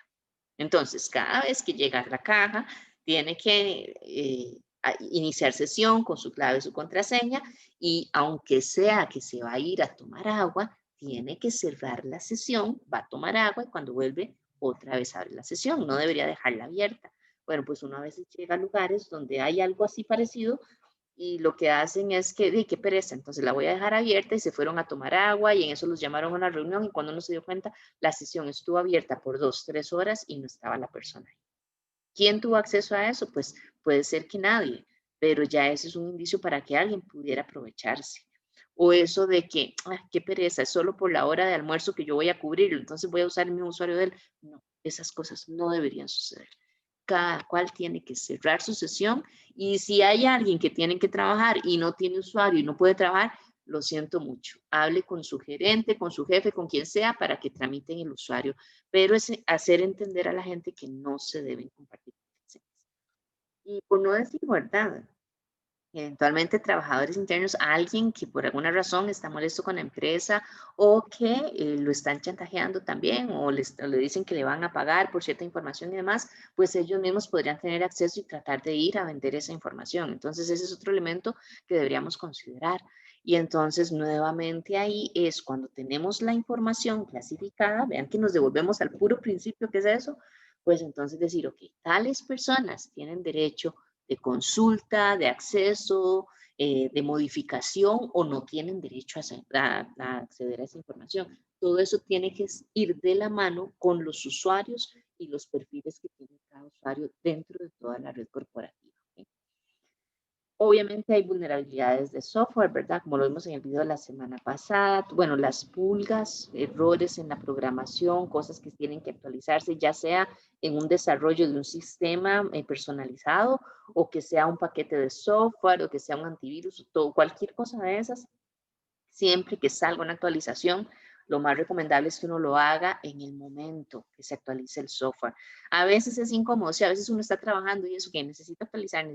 S1: Entonces, cada vez que llega a la caja, tiene que iniciar sesión con su clave, su contraseña, y aunque sea que se va a ir a tomar agua, tiene que cerrar la sesión, va a tomar agua y cuando vuelve, otra vez abre la sesión. No debería dejarla abierta. Bueno, pues uno a veces llega a lugares donde hay algo así parecido, y lo que hacen es que, qué pereza, entonces la voy a dejar abierta y se fueron a tomar agua y en eso los llamaron a una reunión y cuando uno se dio cuenta, la sesión estuvo abierta por 2, 3 horas y no estaba la persona ahí. ¿Quién tuvo acceso a eso? Pues puede ser que nadie, pero ya ese es un indicio para que alguien pudiera aprovecharse. O eso de que, qué pereza, es solo por la hora de almuerzo que yo voy a cubrirlo, entonces voy a usar el mismo usuario de él. No, esas cosas no deberían suceder. Cada cual tiene que cerrar su sesión y si hay alguien que tiene que trabajar y no tiene usuario y no puede trabajar, lo siento mucho. Hable con su gerente, con su jefe, con quien sea para que tramiten el usuario, pero es hacer entender a la gente que no se deben compartir. Y por no decir verdad, eventualmente trabajadores internos, alguien que por alguna razón está molesto con la empresa o que lo están chantajeando también o le dicen que le van a pagar por cierta información y demás, pues ellos mismos podrían tener acceso y tratar de ir a vender esa información. Entonces ese es otro elemento que deberíamos considerar. Y entonces nuevamente ahí es cuando tenemos la información clasificada, vean que nos devolvemos al puro principio que es eso, pues entonces decir, ok, tales personas tienen derecho de consulta, de acceso, de modificación o no tienen derecho a acceder a esa información. Todo eso tiene que ir de la mano con los usuarios y los perfiles que tiene cada usuario dentro de toda la red corporativa. ¿Okay? Obviamente hay vulnerabilidades de software, ¿verdad? Como lo vimos en el video de la semana pasada. Bueno, las pulgas, errores en la programación, cosas que tienen que actualizarse, ya sea en un desarrollo de un sistema personalizado o que sea un paquete de software o que sea un antivirus, todo, cualquier cosa de esas. Siempre que salga una actualización, lo más recomendable es que uno lo haga en el momento que se actualice el software. A veces es incómodo, si a veces uno está trabajando y eso que necesito actualizar,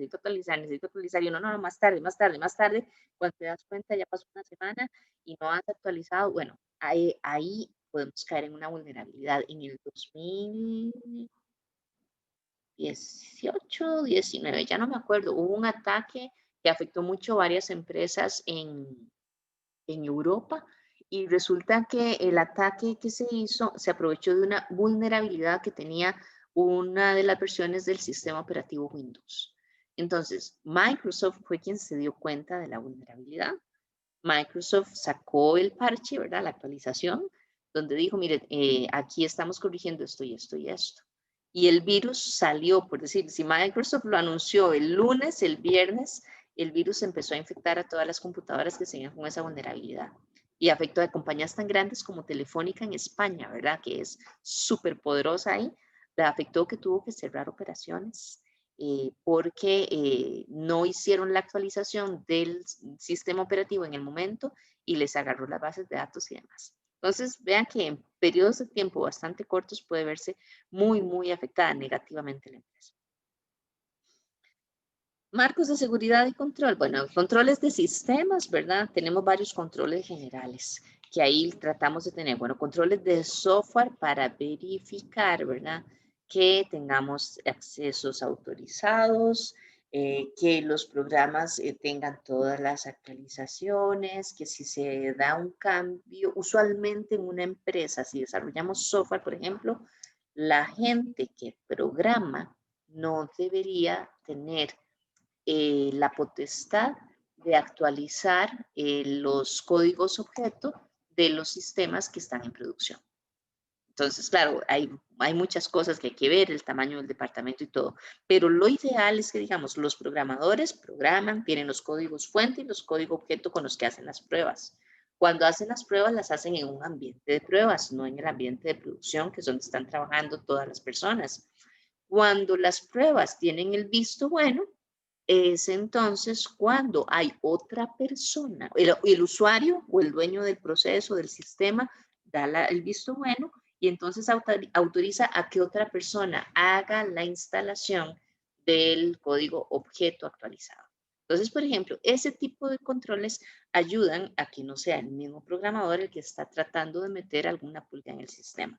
S1: y uno no, más tarde, cuando te das cuenta ya pasó una semana y no has actualizado, bueno, ahí podemos caer en una vulnerabilidad. En el 2018, 19, ya no me acuerdo, hubo un ataque que afectó mucho varias empresas en Europa y resulta que el ataque que se hizo se aprovechó de una vulnerabilidad que tenía una de las versiones del sistema operativo Windows. Entonces, Microsoft fue quien se dio cuenta de la vulnerabilidad. Microsoft sacó el parche, ¿verdad? La actualización, donde dijo, mire, aquí estamos corrigiendo esto y esto y esto. Y el virus salió, por decir, si Microsoft lo anunció el lunes, el viernes, el virus empezó a infectar a todas las computadoras que seguían con esa vulnerabilidad. Y afectó a compañías tan grandes como Telefónica en España, ¿verdad? Que es súper poderosa ahí. Le afectó que tuvo que cerrar operaciones porque no hicieron la actualización del sistema operativo en el momento y les agarró las bases de datos y demás. Entonces, vean que en periodos de tiempo bastante cortos puede verse muy, muy afectada negativamente la empresa. Marcos de seguridad y control. Bueno, controles de sistemas, ¿verdad? Tenemos varios controles generales que ahí tratamos de tener. Bueno, controles de software para verificar, ¿verdad? Que tengamos accesos autorizados, que los programas tengan todas las actualizaciones, que si se da un cambio, usualmente en una empresa, si desarrollamos software, por ejemplo, la gente que programa no debería tener la potestad de actualizar los códigos objeto de los sistemas que están en producción. Entonces, claro, hay muchas cosas que hay que ver, el tamaño del departamento y todo, pero lo ideal es que, digamos, los programadores programan, tienen los códigos fuente y los códigos objeto con los que hacen las pruebas. Cuando hacen las pruebas, las hacen en un ambiente de pruebas, no en el ambiente de producción, que es donde están trabajando todas las personas. Cuando las pruebas tienen el visto bueno, es entonces cuando hay otra persona, el usuario o el dueño del proceso, del sistema, da el visto bueno y entonces autoriza a que otra persona haga la instalación del código objeto actualizado. Entonces, por ejemplo, ese tipo de controles ayudan a que no sea el mismo programador el que está tratando de meter alguna pulga en el sistema,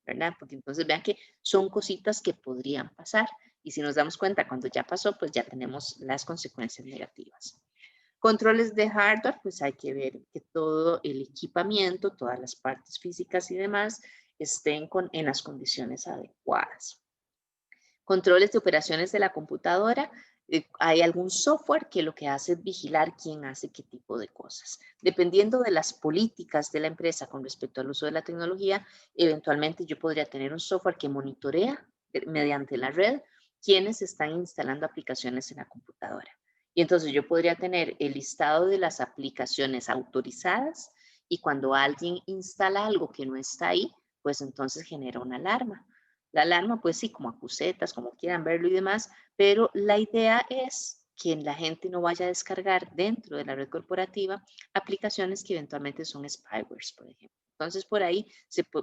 S1: ¿verdad? Porque entonces vean que son cositas que podrían pasar. Y si nos damos cuenta, cuando ya pasó, pues ya tenemos las consecuencias negativas. Controles de hardware, pues hay que ver que todo el equipamiento, todas las partes físicas y demás estén en las condiciones adecuadas. Controles de operaciones de la computadora, hay algún software que lo que hace es vigilar quién hace qué tipo de cosas. Dependiendo de las políticas de la empresa con respecto al uso de la tecnología, eventualmente yo podría tener un software que monitorea mediante la red quienes están instalando aplicaciones en la computadora. Y entonces yo podría tener el listado de las aplicaciones autorizadas y cuando alguien instala algo que no está ahí, pues entonces genera una alarma. La alarma, pues sí, como acusetas, como quieran verlo y demás, pero la idea es que la gente no vaya a descargar dentro de la red corporativa aplicaciones que eventualmente son spywares, por ejemplo. Entonces, por ahí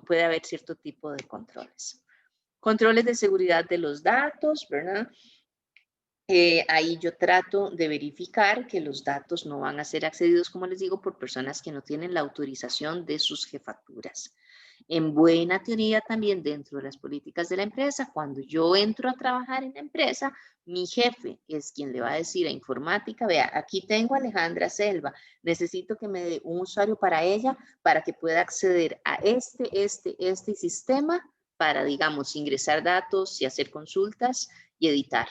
S1: puede haber cierto tipo de controles. Controles de seguridad de los datos, ¿verdad? Ahí yo trato de verificar que los datos no van a ser accedidos, como les digo, por personas que no tienen la autorización de sus jefaturas. En buena teoría también dentro de las políticas de la empresa, cuando yo entro a trabajar en la empresa, mi jefe es quien le va a decir a informática, vea, aquí tengo a Alejandra Selva, necesito que me dé un usuario para ella para que pueda acceder a este sistema para, digamos, ingresar datos y hacer consultas y editar.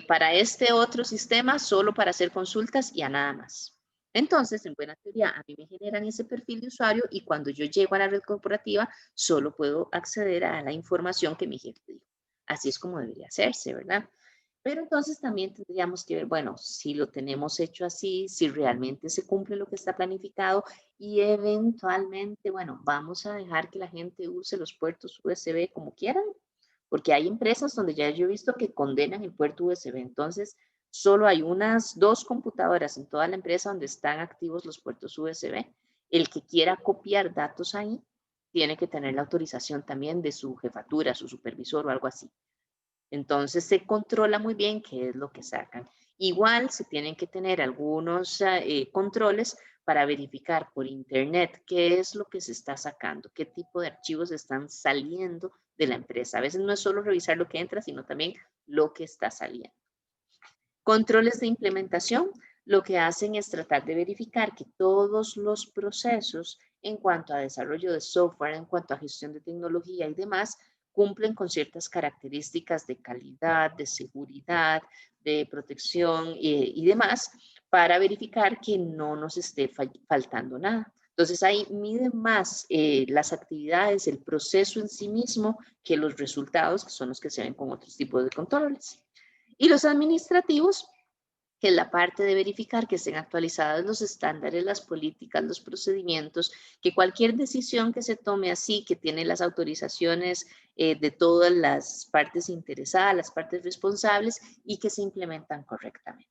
S1: Para este otro sistema, solo para hacer consultas y a nada más. Entonces, en buena teoría, a mí me generan ese perfil de usuario y cuando yo llego a la red corporativa, solo puedo acceder a la información que mi jefe dijo. Así es como debería hacerse, ¿verdad? Pero entonces también tendríamos que ver, bueno, si lo tenemos hecho así, si realmente se cumple lo que está planificado y eventualmente, bueno, vamos a dejar que la gente use los puertos USB como quieran, porque hay empresas donde ya yo he visto que condenan el puerto USB. Entonces, solo hay unas 2 computadoras en toda la empresa donde están activos los puertos USB. El que quiera copiar datos ahí tiene que tener la autorización también de su jefatura, su supervisor o algo así. Entonces, se controla muy bien qué es lo que sacan. Igual se tienen que tener algunos controles para verificar por internet qué es lo que se está sacando, qué tipo de archivos están saliendo de la empresa. A veces no es solo revisar lo que entra, sino también lo que está saliendo. Controles de implementación, lo que hacen es tratar de verificar que todos los procesos en cuanto a desarrollo de software, en cuanto a gestión de tecnología y demás, cumplen con ciertas características de calidad, de seguridad, de protección y demás, para verificar que no nos esté faltando nada. Entonces ahí miden más las actividades, el proceso en sí mismo, que los resultados, que son los que se ven con otros tipos de controles. Y los administrativos, que es la parte de verificar que estén actualizados los estándares, las políticas, los procedimientos, que cualquier decisión que se tome así, que tiene las autorizaciones de todas las partes interesadas, las partes responsables y que se implementan correctamente.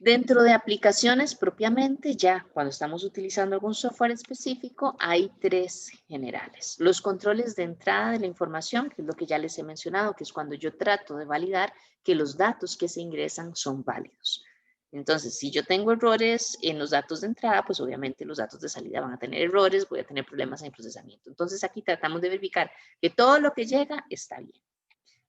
S1: Dentro de aplicaciones propiamente, ya cuando estamos utilizando algún software específico, hay 3 generales. Los controles de entrada de la información, que es lo que ya les he mencionado, que es cuando yo trato de validar que los datos que se ingresan son válidos. Entonces, si yo tengo errores en los datos de entrada, pues obviamente los datos de salida van a tener errores, voy a tener problemas en el procesamiento. Entonces, aquí tratamos de verificar que todo lo que llega está bien.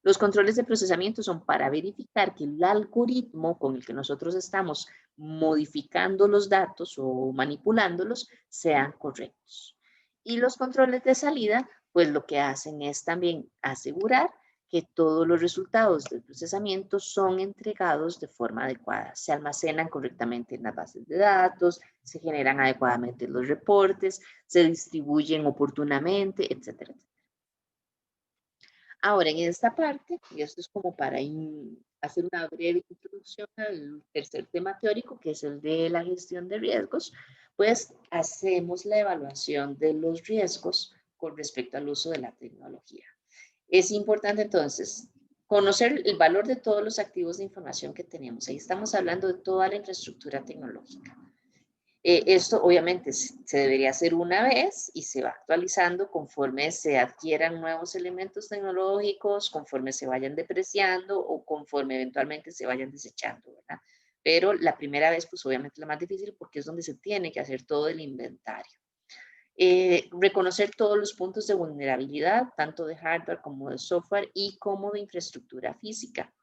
S1: Los controles de procesamiento son para verificar que el algoritmo con el que nosotros estamos modificando los datos o manipulándolos sean correctos. Y los controles de salida, pues lo que hacen es también asegurar que todos los resultados del procesamiento son entregados de forma adecuada, se almacenan correctamente en las bases de datos, se generan adecuadamente los reportes, se distribuyen oportunamente, etcétera, etcétera. Ahora, en esta parte, y esto es como para hacer una breve introducción al tercer tema teórico, que es el de la gestión de riesgos, pues hacemos la evaluación de los riesgos con respecto al uso de la tecnología. Es importante entonces conocer el valor de todos los activos de información que tenemos. Ahí estamos hablando de toda la infraestructura tecnológica. Esto obviamente se debería hacer una vez y se va actualizando conforme se adquieran nuevos elementos tecnológicos, conforme se vayan depreciando o conforme eventualmente se vayan desechando, ¿verdad? Pero la primera vez, pues obviamente es la más difícil porque es donde se tiene que hacer todo el inventario. Reconocer todos los puntos de vulnerabilidad, tanto de hardware como de software y como de infraestructura física.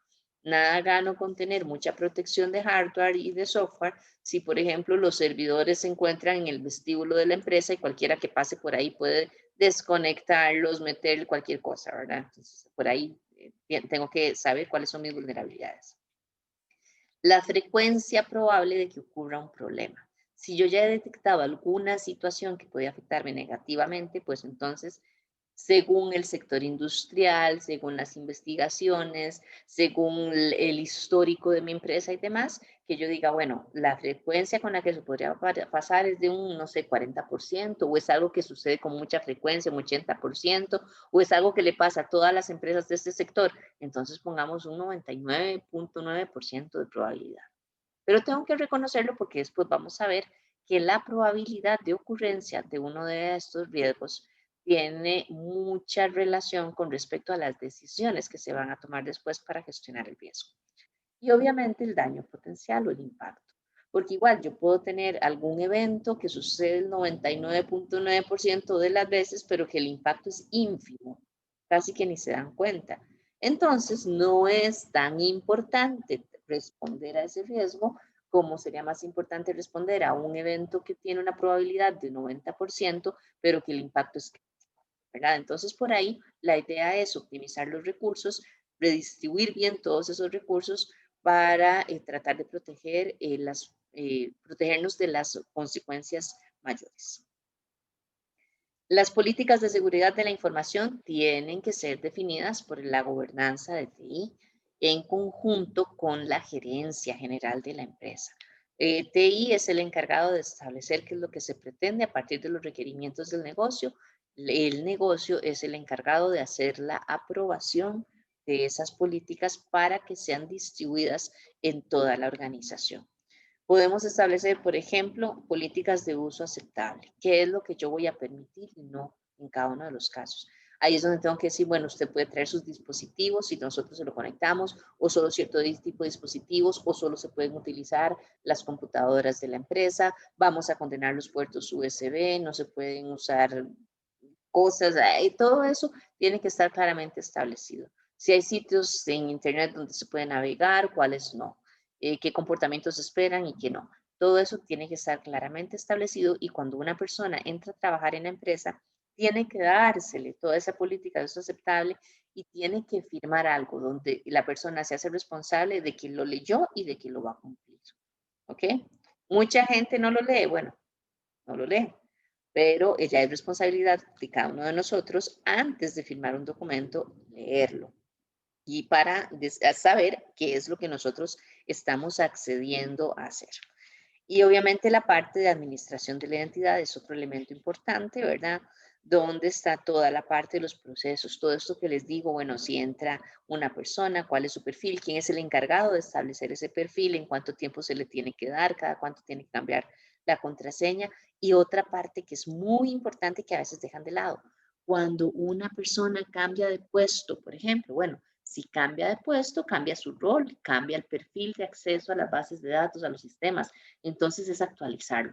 S1: Nada gano con tener mucha protección de hardware y de software si, por ejemplo, los servidores se encuentran en el vestíbulo de la empresa y cualquiera que pase por ahí puede desconectarlos, meter cualquier cosa, ¿verdad? Entonces, por ahí tengo que saber cuáles son mis vulnerabilidades. La frecuencia probable de que ocurra un problema. Si yo ya he detectado alguna situación que puede afectarme negativamente, pues entonces, según el sector industrial, según las investigaciones, según el histórico de mi empresa y demás, que yo diga, bueno, la frecuencia con la que se podría pasar es de un, no sé, 40%, o es algo que sucede con mucha frecuencia, un 80%, o es algo que le pasa a todas las empresas de este sector, entonces pongamos un 99.9% de probabilidad. Pero tengo que reconocerlo porque después vamos a ver que la probabilidad de ocurrencia de uno de estos riesgos tiene mucha relación con respecto a las decisiones que se van a tomar después para gestionar el riesgo. Y obviamente el daño potencial o el impacto. Porque igual yo puedo tener algún evento que sucede el 99.9% de las veces, pero que el impacto es ínfimo, casi que ni se dan cuenta. Entonces no es tan importante responder a ese riesgo como sería más importante responder a un evento que tiene una probabilidad de 90%, pero que el impacto es crítico, ¿verdad? Entonces por ahí la idea es optimizar los recursos, redistribuir bien todos esos recursos para tratar de protegernos de las consecuencias mayores. Las políticas de seguridad de la información tienen que ser definidas por la gobernanza de TI en conjunto con la gerencia general de la empresa. TI es el encargado de establecer qué es lo que se pretende a partir de los requerimientos del negocio. El negocio es el encargado de hacer la aprobación de esas políticas para que sean distribuidas en toda la organización. Podemos establecer, por ejemplo, políticas de uso aceptable. ¿Qué es lo que yo voy a permitir y no en cada uno de los casos? Ahí es donde tengo que decir, bueno, usted puede traer sus dispositivos si nosotros se lo conectamos, o solo cierto tipo de dispositivos, o solo se pueden utilizar las computadoras de la empresa. Vamos a condenar los puertos USB, no se pueden usar cosas, y todo eso tiene que estar claramente establecido. Si hay sitios en internet donde se puede navegar, cuáles no. Qué comportamientos esperan y qué no. Todo eso tiene que estar claramente establecido y cuando una persona entra a trabajar en la empresa, tiene que dársele toda esa política de uso aceptable y tiene que firmar algo donde la persona se hace responsable de que lo leyó y de que lo va a cumplir. ¿Ok? Mucha gente no lo lee, bueno, no lo lee, pero ya es responsabilidad de cada uno de nosotros antes de firmar un documento, leerlo. Y para saber qué es lo que nosotros estamos accediendo a hacer. Y obviamente la parte de administración de la identidad es otro elemento importante, ¿verdad? Donde está toda la parte de los procesos, todo esto que les digo, bueno, si entra una persona, cuál es su perfil, quién es el encargado de establecer ese perfil, en cuánto tiempo se le tiene que dar, cada cuánto tiene que cambiar la contraseña. Y otra parte que es muy importante que a veces dejan de lado, cuando una persona cambia de puesto, por ejemplo, bueno, si cambia de puesto, cambia su rol, cambia el perfil de acceso a las bases de datos, a los sistemas. Entonces es actualizarlo.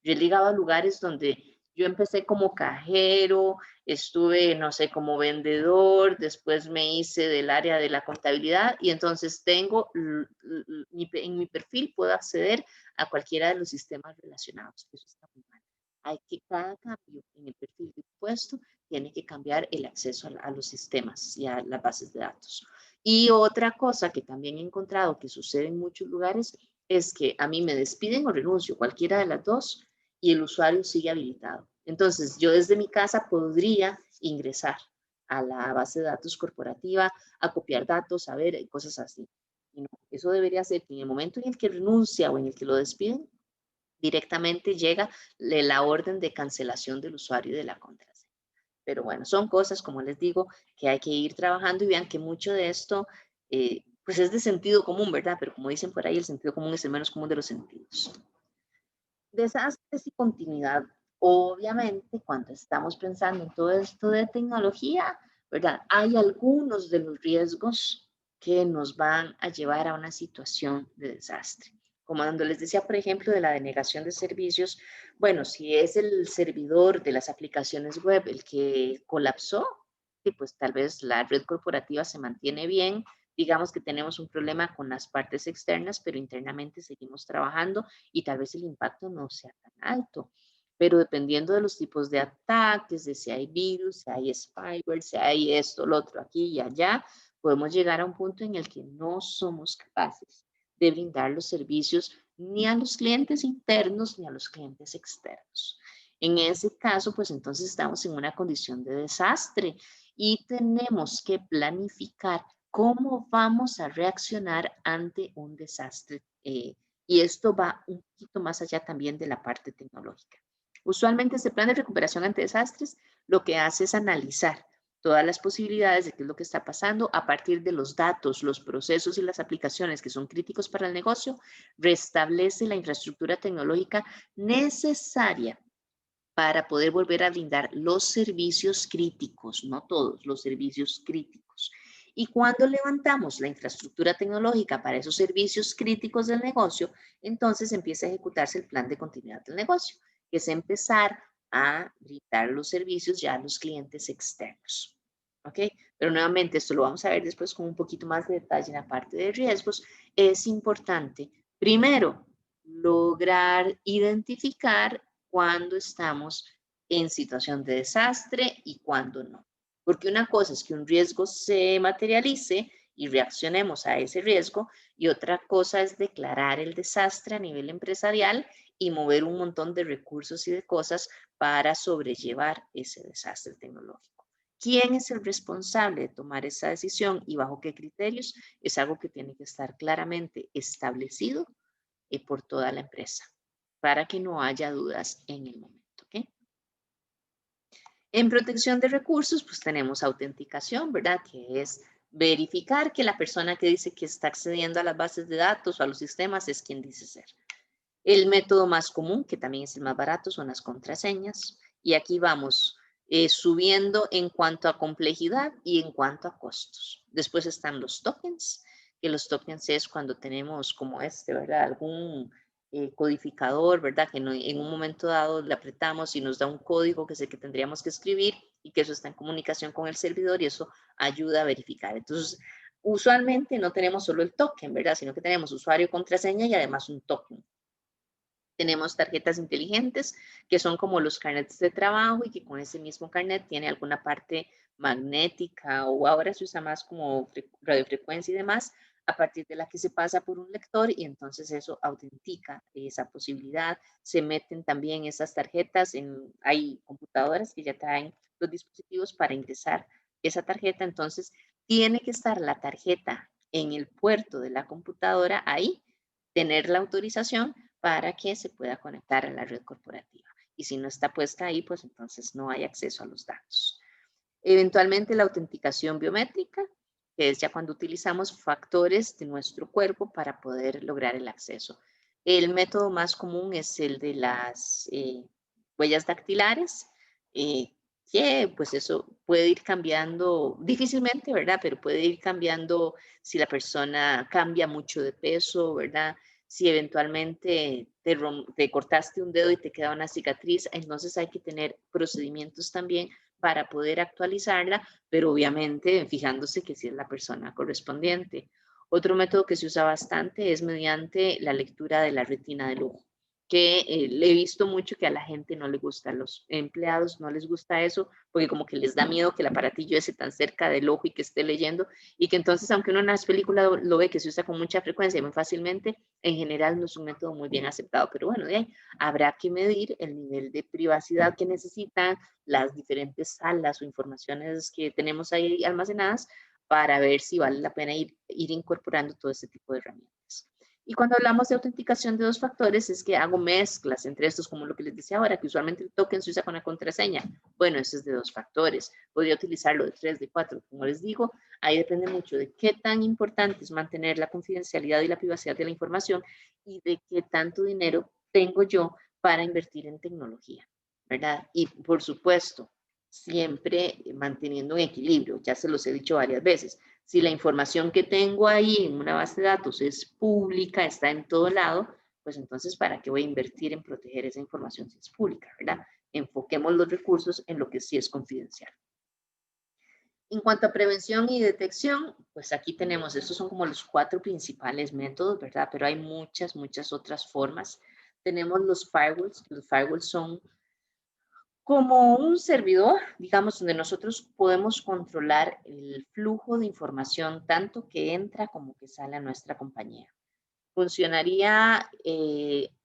S1: Yo he llegado a lugares donde yo empecé como cajero, estuve, no sé, como vendedor, después me hice del área de la contabilidad y entonces tengo, en mi perfil puedo acceder a cualquiera de los sistemas relacionados. Eso está muy mal. Hay que cada cambio en el perfil de puesto tiene que cambiar el acceso a los sistemas y a las bases de datos. Y otra cosa que también he encontrado que sucede en muchos lugares es que a mí me despiden o renuncio, cualquiera de las dos, y el usuario sigue habilitado. Entonces, yo desde mi casa podría ingresar a la base de datos corporativa, a copiar datos, a ver, cosas así. Y no, eso debería ser que en el momento en el que renuncia o en el que lo despiden, directamente llega la orden de cancelación del usuario y de la contraseña. Pero bueno, son cosas, como les digo, que hay que ir trabajando y vean que mucho de esto, pues es de sentido común, ¿verdad? Pero como dicen por ahí, el sentido común es el menos común de los sentidos. Desastres y continuidad. Obviamente, cuando estamos pensando en todo esto de tecnología, ¿verdad? Hay algunos de los riesgos que nos van a llevar a una situación de desastre. Como cuando les decía, por ejemplo, de la denegación de servicios, bueno, si es el servidor de las aplicaciones web el que colapsó, pues tal vez la red corporativa se mantiene bien, digamos que tenemos un problema con las partes externas, pero internamente seguimos trabajando y tal vez el impacto no sea tan alto. Pero dependiendo de los tipos de ataques, de si hay virus, si hay spyware, si hay esto, lo otro, aquí y allá, podemos llegar a un punto en el que no somos capaces de brindar los servicios ni a los clientes internos ni a los clientes externos. En ese caso, pues entonces estamos en una condición de desastre y tenemos que planificar cómo vamos a reaccionar ante un desastre. Y esto va un poquito más allá también de la parte tecnológica. Usualmente este plan de recuperación ante desastres lo que hace es analizar todas las posibilidades de qué es lo que está pasando a partir de los datos, los procesos y las aplicaciones que son críticos para el negocio, restablece la infraestructura tecnológica necesaria para poder volver a brindar los servicios críticos, no todos, los servicios críticos. Y cuando levantamos la infraestructura tecnológica para esos servicios críticos del negocio, entonces empieza a ejecutarse el plan de continuidad del negocio, que es empezar a brindar los servicios ya a los clientes externos. ¿Ok? Pero nuevamente, esto lo vamos a ver después con un poquito más de detalle en la parte de riesgos. Es importante, primero, lograr identificar cuando estamos en situación de desastre y cuando no. Porque una cosa es que un riesgo se materialice y reaccionemos a ese riesgo, y otra cosa es declarar el desastre a nivel empresarial y mover un montón de recursos y de cosas para sobrellevar ese desastre tecnológico. ¿Quién es el responsable de tomar esa decisión y bajo qué criterios? Es algo que tiene que estar claramente establecido por toda la empresa para que no haya dudas en el momento. ¿Okay? En protección de recursos, pues tenemos autenticación, ¿verdad? Que es verificar que la persona que dice que está accediendo a las bases de datos o a los sistemas es quien dice ser. El método más común, que también es el más barato, son las contraseñas. Y aquí vamos subiendo en cuanto a complejidad y en cuanto a costos. Después están los tokens, que los tokens es cuando tenemos como ¿verdad? Algún codificador, ¿verdad? Que no, en un momento dado le apretamos y nos da un código que es el que tendríamos que escribir y que eso está en comunicación con el servidor y eso ayuda a verificar. Entonces, usualmente no tenemos solo el token, ¿verdad? Sino que tenemos usuario, contraseña y además un token. Tenemos tarjetas inteligentes, que son como los carnets de trabajo y que con ese mismo carnet tiene alguna parte magnética o ahora se usa más como radiofrecuencia y demás, a partir de la que se pasa por un lector y entonces eso autentica esa posibilidad. Se meten también esas tarjetas, hay computadoras que ya traen los dispositivos para ingresar esa tarjeta, entonces tiene que estar la tarjeta en el puerto de la computadora ahí, tener la autorización para que se pueda conectar a la red corporativa. Y si no está puesta ahí, pues entonces no hay acceso a los datos. Eventualmente la autenticación biométrica, que es ya cuando utilizamos factores de nuestro cuerpo para poder lograr el acceso. El método más común es el de las huellas dactilares, que pues eso puede ir cambiando difícilmente, ¿verdad? Pero puede ir cambiando si la persona cambia mucho de peso, ¿verdad? Si eventualmente te cortaste un dedo y te queda una cicatriz, entonces hay que tener procedimientos también para poder actualizarla, pero obviamente fijándose que si es la persona correspondiente. Otro método que se usa bastante es mediante la lectura de la retina del ojo, que le he visto mucho que a la gente no le gusta, a los empleados no les gusta eso, porque como que les da miedo que el aparatillo esté tan cerca del ojo y que esté leyendo, y que entonces, aunque uno en las películas lo ve que se usa con mucha frecuencia y muy fácilmente, en general no es un método muy bien aceptado, pero bueno, de ahí habrá que medir el nivel de privacidad que necesitan, las diferentes salas o informaciones que tenemos ahí almacenadas para ver si vale la pena ir incorporando todo este tipo de herramientas. Y cuando hablamos de autenticación de 2 factores, es que hago mezclas entre estos, como lo que les decía ahora, que usualmente el token se usa con la contraseña. Bueno, ese es de 2 factores. Podría utilizarlo de 3, de 4. Como les digo, ahí depende mucho de qué tan importante es mantener la confidencialidad y la privacidad de la información y de qué tanto dinero tengo yo para invertir en tecnología, ¿verdad? Y por supuesto, siempre manteniendo un equilibrio. Ya se los he dicho varias veces. Si la información que tengo ahí en una base de datos es pública, está en todo lado, pues entonces, ¿para qué voy a invertir en proteger esa información si es pública, verdad? Enfoquemos los recursos en lo que sí es confidencial. En cuanto a prevención y detección, pues aquí tenemos, estos son como los 4 principales métodos, ¿verdad? Pero hay muchas, muchas otras formas. Tenemos los firewalls. Los firewalls son como un servidor, digamos, donde nosotros podemos controlar el flujo de información tanto que entra como que sale a nuestra compañía. Funcionaría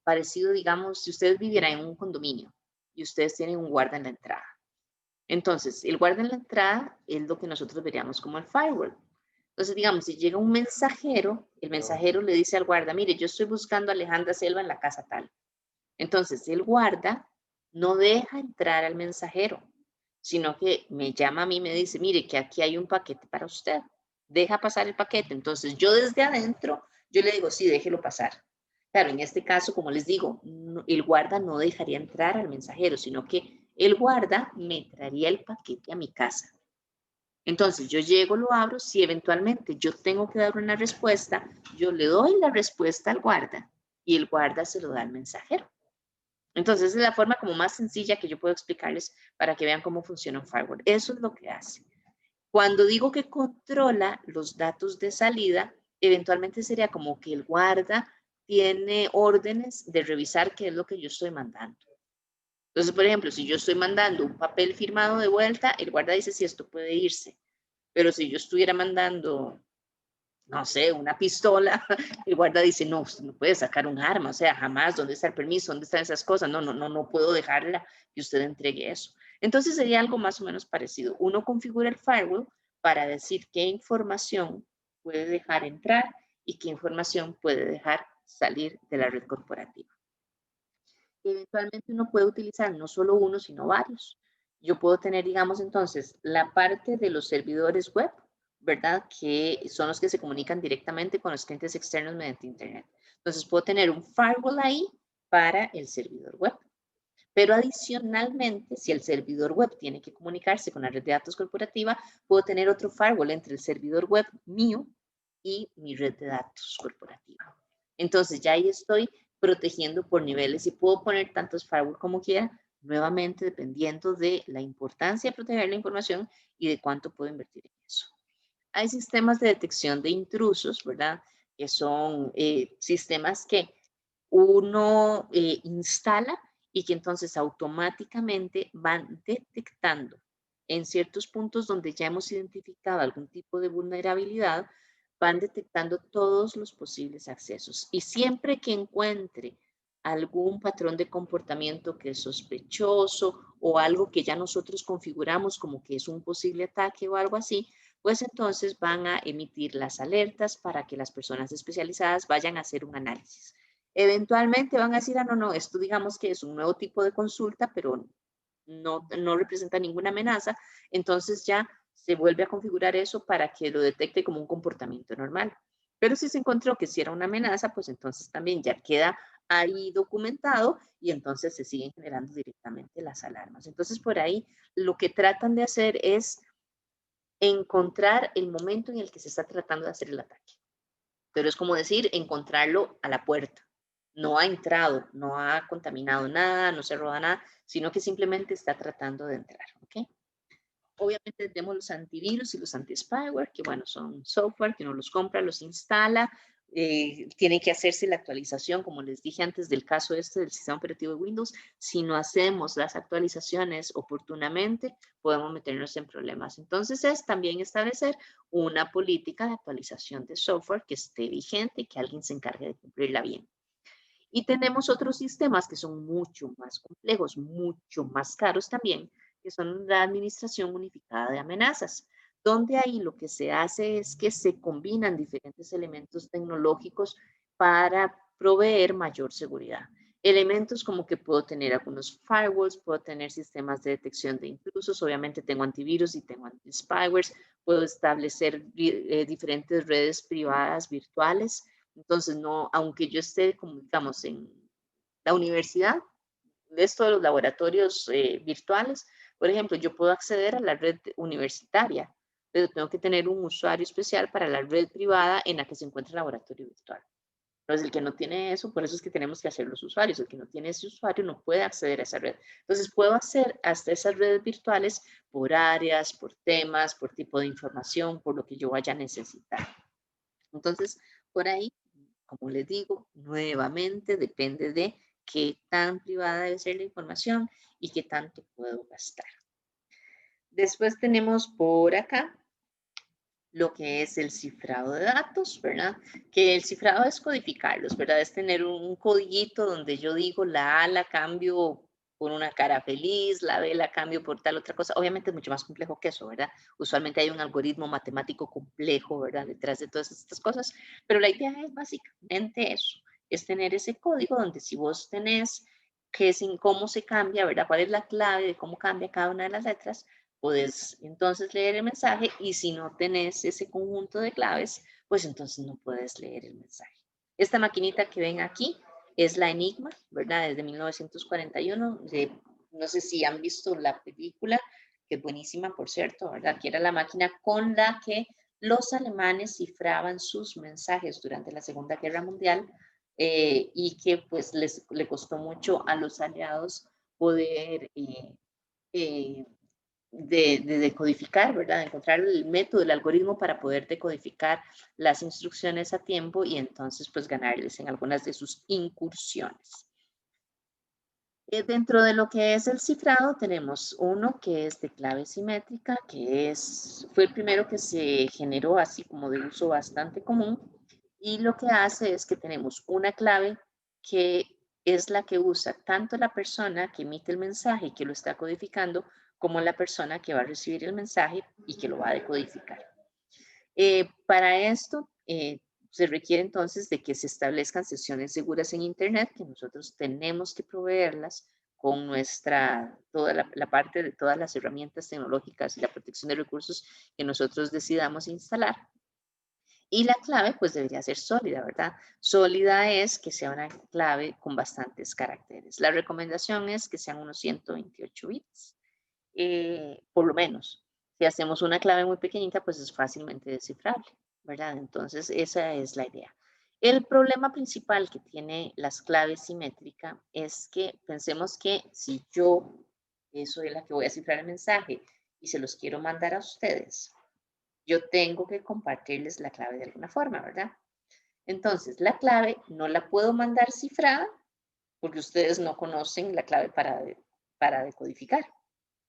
S1: parecido, digamos, si ustedes vivieran en un condominio y ustedes tienen un guarda en la entrada. Entonces, el guarda en la entrada es lo que nosotros veríamos como el firewall. Entonces, digamos, si llega un mensajero, el mensajero le dice al guarda, mire, yo estoy buscando a Alejandra Selva en la casa tal. Entonces, el guarda no deja entrar al mensajero, sino que me llama a mí y me dice, mire, que aquí hay un paquete para usted. Deja pasar el paquete. Entonces, yo desde adentro, yo le digo, sí, déjelo pasar. Claro, en este caso, como les digo, el guarda no dejaría entrar al mensajero, sino que el guarda me traería el paquete a mi casa. Entonces, yo llego, lo abro, si eventualmente yo tengo que dar una respuesta, yo le doy la respuesta al guarda y el guarda se lo da al mensajero. Entonces, esa es la forma como más sencilla que yo puedo explicarles para que vean cómo funciona un firewall. Eso es lo que hace. Cuando digo que controla los datos de salida, eventualmente sería como que el guarda tiene órdenes de revisar qué es lo que yo estoy mandando. Entonces, por ejemplo, si yo estoy mandando un papel firmado de vuelta, el guarda dice si esto puede irse. Pero si yo estuviera mandando, no sé, una pistola, el guarda dice, no, usted no puede sacar un arma, o sea, jamás, ¿dónde está el permiso? ¿Dónde están esas cosas? No puedo dejarla que usted entregue eso. Entonces sería algo más o menos parecido. Uno configura el firewall para decir qué información puede dejar entrar y qué información puede dejar salir de la red corporativa. Eventualmente uno puede utilizar no solo uno, sino varios. Yo puedo tener, digamos, entonces, la parte de los servidores web, ¿verdad? Que son los que se comunican directamente con los clientes externos mediante Internet. Entonces, puedo tener un firewall ahí para el servidor web. Pero adicionalmente, si el servidor web tiene que comunicarse con la red de datos corporativa, puedo tener otro firewall entre el servidor web mío y mi red de datos corporativa. Entonces, ya ahí estoy protegiendo por niveles y puedo poner tantos firewall como quiera, nuevamente dependiendo de la importancia de proteger la información y de cuánto puedo invertir en eso. Hay sistemas de detección de intrusos, ¿verdad? Que son sistemas que uno instala y que entonces automáticamente van detectando en ciertos puntos donde ya hemos identificado algún tipo de vulnerabilidad, van detectando todos los posibles accesos. Y siempre que encuentre algún patrón de comportamiento que es sospechoso o algo que ya nosotros configuramos como que es un posible ataque o algo así, pues entonces van a emitir las alertas para que las personas especializadas vayan a hacer un análisis. Eventualmente van a decir, no, esto digamos que es un nuevo tipo de consulta, pero no representa ninguna amenaza, entonces ya se vuelve a configurar eso para que lo detecte como un comportamiento normal. Pero si se encontró que sí era una amenaza, pues entonces también ya queda ahí documentado y entonces se siguen generando directamente las alarmas. Entonces por ahí lo que tratan de hacer es encontrar el momento en el que se está tratando de hacer el ataque. Pero es como decir, encontrarlo a la puerta. No ha entrado, no ha contaminado nada, no se roba nada, sino que simplemente está tratando de entrar, ¿ok? Obviamente tenemos los antivirus y los anti-spyware, que bueno, son software que uno los compra, los instala, tiene que hacerse la actualización, como les dije antes del caso este del sistema operativo de Windows. Si no hacemos las actualizaciones oportunamente, podemos meternos en problemas. Entonces es también establecer una política de actualización de software que esté vigente y que alguien se encargue de cumplirla bien. Y tenemos otros sistemas que son mucho más complejos, mucho más caros también, que son la Administración Unificada de Amenazas. donde ahí lo que se hace es que se combinan diferentes elementos tecnológicos para proveer mayor seguridad. Elementos como que puedo tener algunos firewalls, puedo tener sistemas de detección de intrusos, obviamente tengo antivirus y tengo anti-spywares, puedo establecer diferentes redes privadas virtuales. Entonces, no, aunque yo esté, como digamos, en la universidad, de esto de los laboratorios virtuales, por ejemplo, yo puedo acceder a la red universitaria, pero tengo que tener un usuario especial para la red privada en la que se encuentra el laboratorio virtual. Entonces, el que no tiene eso, por eso es que tenemos que hacer los usuarios. El que no tiene ese usuario no puede acceder a esa red. Entonces, puedo hacer hasta esas redes virtuales por áreas, por temas, por tipo de información, por lo que yo vaya a necesitar. Entonces, por ahí, como les digo, nuevamente depende de qué tan privada debe ser la información y qué tanto puedo gastar. Después tenemos por acá lo que es el cifrado de datos, ¿verdad? Que el cifrado es codificarlos, ¿verdad? Es tener un codiguito donde yo digo la A la cambio por una cara feliz, la B la cambio por tal otra cosa. Obviamente es mucho más complejo que eso, ¿verdad? Usualmente hay un algoritmo matemático complejo, ¿verdad? Detrás de todas estas cosas, pero la idea es básicamente eso, es tener ese código donde si vos tenés que sin cómo se cambia, ¿verdad? ¿Cuál es la clave de cómo cambia cada una de las letras? Puedes entonces leer el mensaje y si no tenés ese conjunto de claves, pues entonces no puedes leer el mensaje. Esta maquinita que ven aquí es la Enigma, ¿verdad? Desde 1941. No sé si han visto la película, que es buenísima, por cierto, ¿verdad? Que era la máquina con la que los alemanes cifraban sus mensajes durante la Segunda Guerra Mundial y que pues le costó mucho a los aliados poder de decodificar, ¿verdad? De encontrar el método, el algoritmo para poder decodificar las instrucciones a tiempo y entonces pues ganarles en algunas de sus incursiones. Dentro de lo que es el cifrado tenemos uno que es de clave simétrica, que fue el primero que se generó así como de uso bastante común y lo que hace es que tenemos una clave que es la que usa tanto la persona que emite el mensaje y que lo está codificando como la persona que va a recibir el mensaje y que lo va a decodificar. Para esto se requiere entonces de que se establezcan sesiones seguras en Internet, que nosotros tenemos que proveerlas con toda la parte de todas las herramientas tecnológicas y la protección de recursos que nosotros decidamos instalar. Y la clave pues debería ser sólida, ¿verdad? Sólida es que sea una clave con bastantes caracteres. La recomendación es que sean unos 128 bits. Por lo menos. Si hacemos una clave muy pequeñita, pues es fácilmente descifrable, ¿verdad? Entonces, esa es la idea. El problema principal que tiene las claves simétricas es que pensemos que si yo soy la que voy a cifrar el mensaje y se los quiero mandar a ustedes, yo tengo que compartirles la clave de alguna forma, ¿verdad? Entonces, la clave no la puedo mandar cifrada porque ustedes no conocen la clave para decodificar.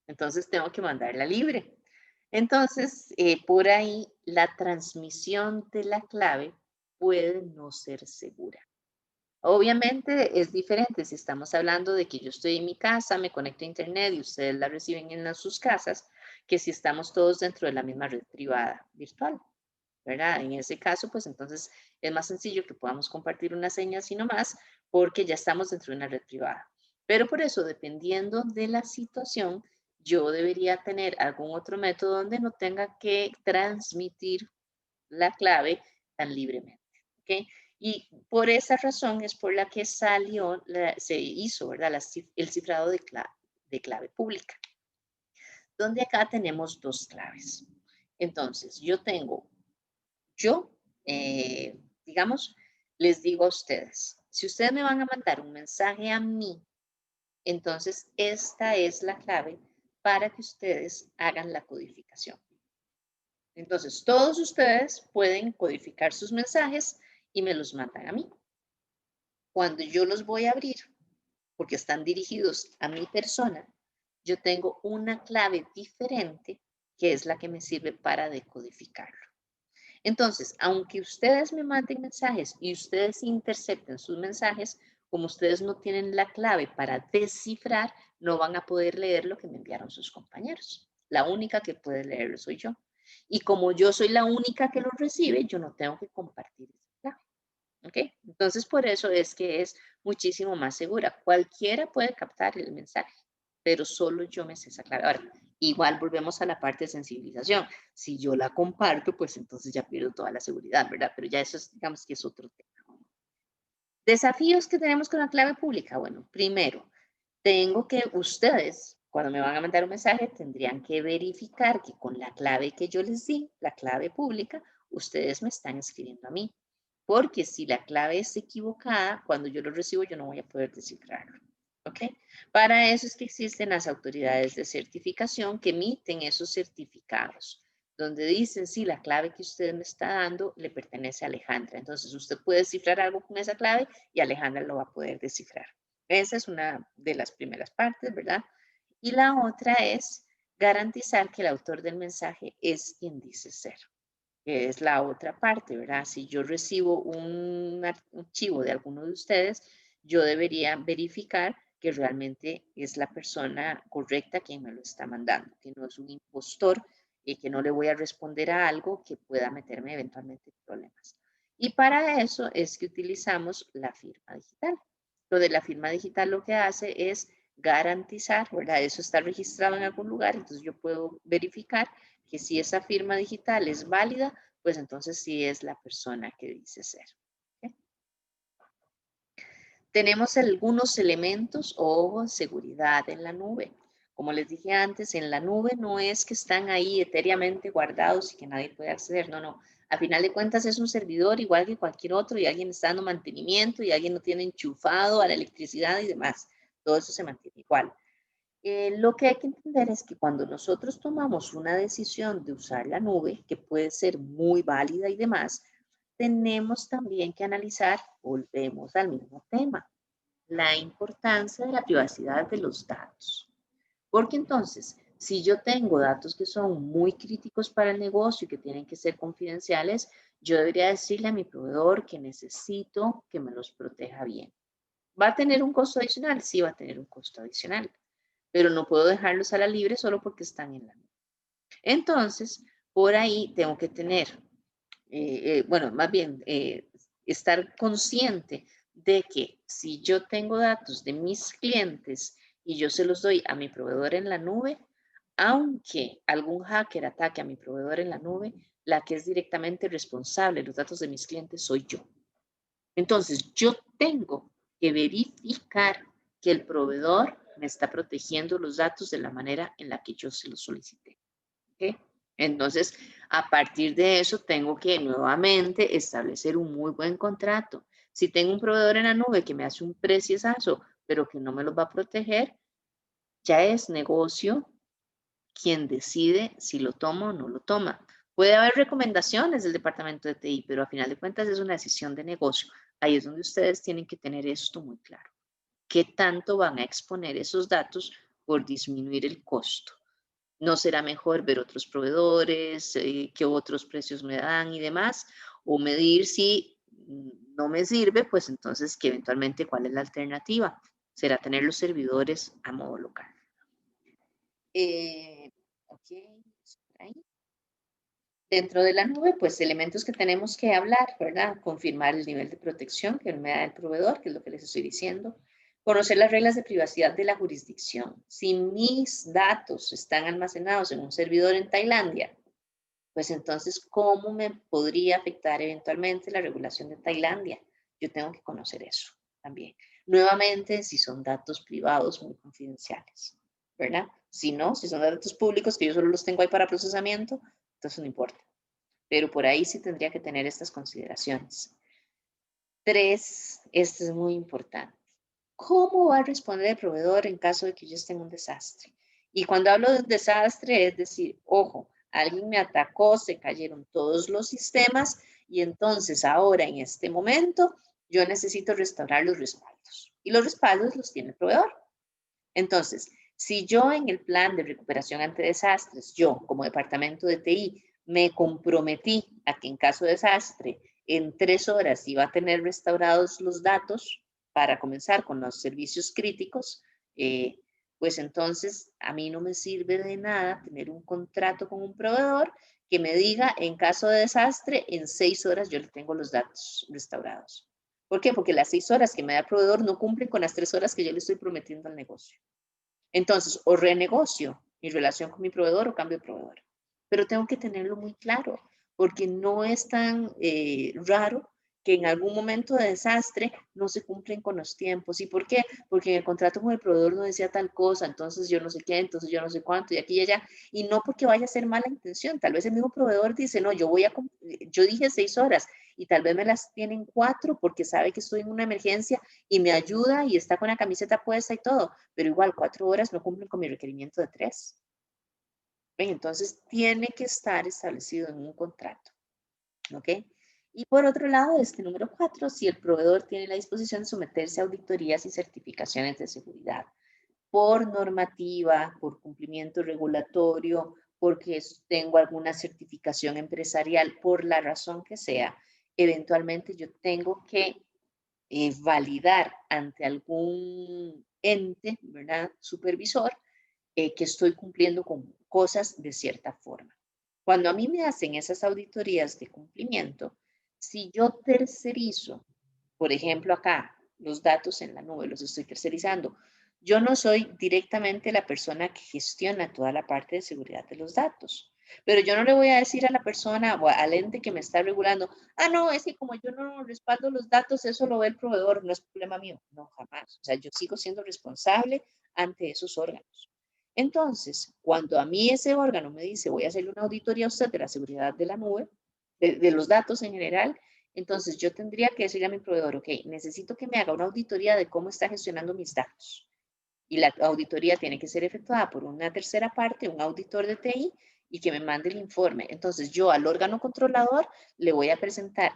S1: Entonces tengo que mandarla libre. Entonces, por ahí la transmisión de la clave puede no ser segura. Obviamente es diferente si estamos hablando de que yo estoy en mi casa, me conecto a internet y ustedes la reciben en sus casas, que si estamos todos dentro de la misma red privada virtual, ¿verdad? En ese caso, pues entonces es más sencillo que podamos compartir una seña así nomás, porque ya estamos dentro de una red privada. Pero por eso, dependiendo de la situación, yo debería tener algún otro método donde no tenga que transmitir la clave tan libremente. ¿Okay? Y por esa razón es por la que se hizo, ¿verdad? El cifrado de clave pública, donde acá tenemos dos claves. Entonces, digamos, les digo a ustedes, si ustedes me van a mandar un mensaje a mí, entonces esta es la clave para que ustedes hagan la codificación. Entonces, todos ustedes pueden codificar sus mensajes y me los mandan a mí. Cuando yo los voy a abrir, porque están dirigidos a mi persona, yo tengo una clave diferente que es la que me sirve para decodificarlo. Entonces, aunque ustedes me manden mensajes y ustedes intercepten sus mensajes, como ustedes no tienen la clave para descifrar, no van a poder leer lo que me enviaron sus compañeros. La única que puede leerlo soy yo. Y como yo soy la única que lo recibe, yo no tengo que compartir esa clave. ¿Ok? Entonces, por eso es que es muchísimo más segura. Cualquiera puede captar el mensaje, pero solo yo me sé esa clave. Ahora, igual volvemos a la parte de sensibilización. Si yo la comparto, pues entonces ya pierdo toda la seguridad, ¿verdad? Pero ya eso es, digamos que es otro tema. Desafíos que tenemos con la clave pública. Bueno, primero, tengo que ustedes, cuando me van a mandar un mensaje, tendrían que verificar que con la clave que yo les di, la clave pública, ustedes me están escribiendo a mí. Porque si la clave es equivocada, cuando yo lo recibo, yo no voy a poder descifrarlo. ¿Ok? Para eso es que existen las autoridades de certificación que emiten esos certificados, donde dicen, sí, la clave que usted me está dando le pertenece a Alejandra. Entonces, usted puede descifrar algo con esa clave y Alejandra lo va a poder descifrar. Esa es una de las primeras partes, ¿verdad? Y la otra es garantizar que el autor del mensaje es quien dice ser, que es la otra parte, ¿verdad? Si yo recibo un archivo de alguno de ustedes, yo debería verificar que realmente es la persona correcta quien me lo está mandando, que no es un impostor y que no le voy a responder a algo que pueda meterme eventualmente en problemas. Y para eso es que utilizamos la firma digital. Lo de la firma digital lo que hace es garantizar, ¿verdad? Eso está registrado en algún lugar, entonces yo puedo verificar que si esa firma digital es válida, pues entonces sí es la persona que dice ser. ¿Okay? Tenemos algunos elementos o seguridad en la nube. Como les dije antes, en la nube no es que están ahí etéreamente guardados y que nadie puede acceder, no, no. A final de cuentas es un servidor igual que cualquier otro y alguien está dando mantenimiento y alguien lo tiene enchufado a la electricidad y demás. Todo eso se mantiene igual. Lo que hay que entender es que cuando nosotros tomamos una decisión de usar la nube, que puede ser muy válida y demás, tenemos también que analizar, volvemos al mismo tema, la importancia de la privacidad de los datos. Porque entonces, si yo tengo datos que son muy críticos para el negocio y que tienen que ser confidenciales, yo debería decirle a mi proveedor que necesito que me los proteja bien. ¿Va a tener un costo adicional? Sí, va a tener un costo adicional, pero no puedo dejarlos a la libre solo porque están en la nube. Entonces, por ahí tengo que tener, bueno, más bien, estar consciente de que si yo tengo datos de mis clientes y yo se los doy a mi proveedor en la nube, aunque algún hacker ataque a mi proveedor en la nube, la que es directamente responsable de los datos de mis clientes soy yo. Entonces, yo tengo que verificar que el proveedor me está protegiendo los datos de la manera en la que yo se los solicité. ¿Okay? Entonces, a partir de eso, tengo que nuevamente establecer un muy buen contrato. Si tengo un proveedor en la nube que me hace un preciosazo, pero que no me los va a proteger, ya es negocio quien decide si lo toma o no lo toma. Puede haber recomendaciones del departamento de TI, pero a final de cuentas es una decisión de negocio. Ahí es donde ustedes tienen que tener esto muy claro. ¿Qué tanto van a exponer esos datos por disminuir el costo? ¿No será mejor ver otros proveedores, qué otros precios me dan y demás? O medir si no me sirve, pues entonces que eventualmente cuál es la alternativa. Será tener los servidores a modo local. Ok, ahí. Dentro de la nube, pues elementos que tenemos que hablar, ¿verdad? Confirmar el nivel de protección que me da el proveedor, que es lo que les estoy diciendo. Conocer las reglas de privacidad de la jurisdicción. Si mis datos están almacenados en un servidor en Tailandia, pues entonces, ¿cómo me podría afectar eventualmente la regulación de Tailandia? Yo tengo que conocer eso también. Nuevamente, si son datos privados muy confidenciales, ¿verdad? Si no, si son datos públicos que yo solo los tengo ahí para procesamiento, entonces no importa. Pero por ahí sí tendría que tener estas consideraciones. 3, esto es muy importante. ¿Cómo va a responder el proveedor en caso de que yo esté en un desastre? Y cuando hablo de un desastre, es decir, ojo, alguien me atacó, se cayeron todos los sistemas y entonces ahora en este momento yo necesito restaurar los respaldos. Y los respaldos los tiene el proveedor. Entonces, si yo en el plan de recuperación ante desastres, yo como departamento de TI, me comprometí a que en caso de desastre, en 3 horas iba a tener restaurados los datos para comenzar con los servicios críticos, pues entonces a mí no me sirve de nada tener un contrato con un proveedor que me diga en caso de desastre, en 6 horas yo le tengo los datos restaurados. ¿Por qué? Porque las 6 horas que me da el proveedor no cumplen con las 3 horas que yo le estoy prometiendo al negocio. Entonces, o renegocio mi relación con mi proveedor o cambio de proveedor. Pero tengo que tenerlo muy claro, porque no es tan raro que en algún momento de desastre no se cumplen con los tiempos. ¿Y por qué? Porque en el contrato con el proveedor no decía tal cosa, entonces yo no sé qué, entonces yo no sé cuánto, y aquí y allá. Y no porque vaya a ser mala intención, tal vez el mismo proveedor dice, no, yo dije 6 horas, y tal vez me las tienen 4 porque sabe que estoy en una emergencia y me ayuda y está con la camiseta puesta y todo, pero igual 4 horas no cumplen con mi requerimiento de 3. Entonces tiene que estar establecido en un contrato, ¿ok? Y por otro lado, número 4, si el proveedor tiene la disposición de someterse a auditorías y certificaciones de seguridad por normativa, por cumplimiento regulatorio, porque tengo alguna certificación empresarial, por la razón que sea, eventualmente yo tengo que validar ante algún ente, ¿verdad? Supervisor, que estoy cumpliendo con cosas de cierta forma. Cuando a mí me hacen esas auditorías de cumplimiento, si yo tercerizo, por ejemplo acá, los datos en la nube, los estoy tercerizando, yo no soy directamente la persona que gestiona toda la parte de seguridad de los datos. Pero yo no le voy a decir a la persona o al ente que me está regulando, no, es que como yo no respaldo los datos, eso lo ve el proveedor, no es problema mío. No, jamás. O sea, yo sigo siendo responsable ante esos órganos. Entonces, cuando a mí ese órgano me dice, voy a hacerle una auditoría a usted de la seguridad de la nube, de los datos en general, entonces yo tendría que decirle a mi proveedor, ok, necesito que me haga una auditoría de cómo está gestionando mis datos. Y la auditoría tiene que ser efectuada por una tercera parte, un auditor de TI, y que me mande el informe. Entonces yo al órgano controlador le voy a presentar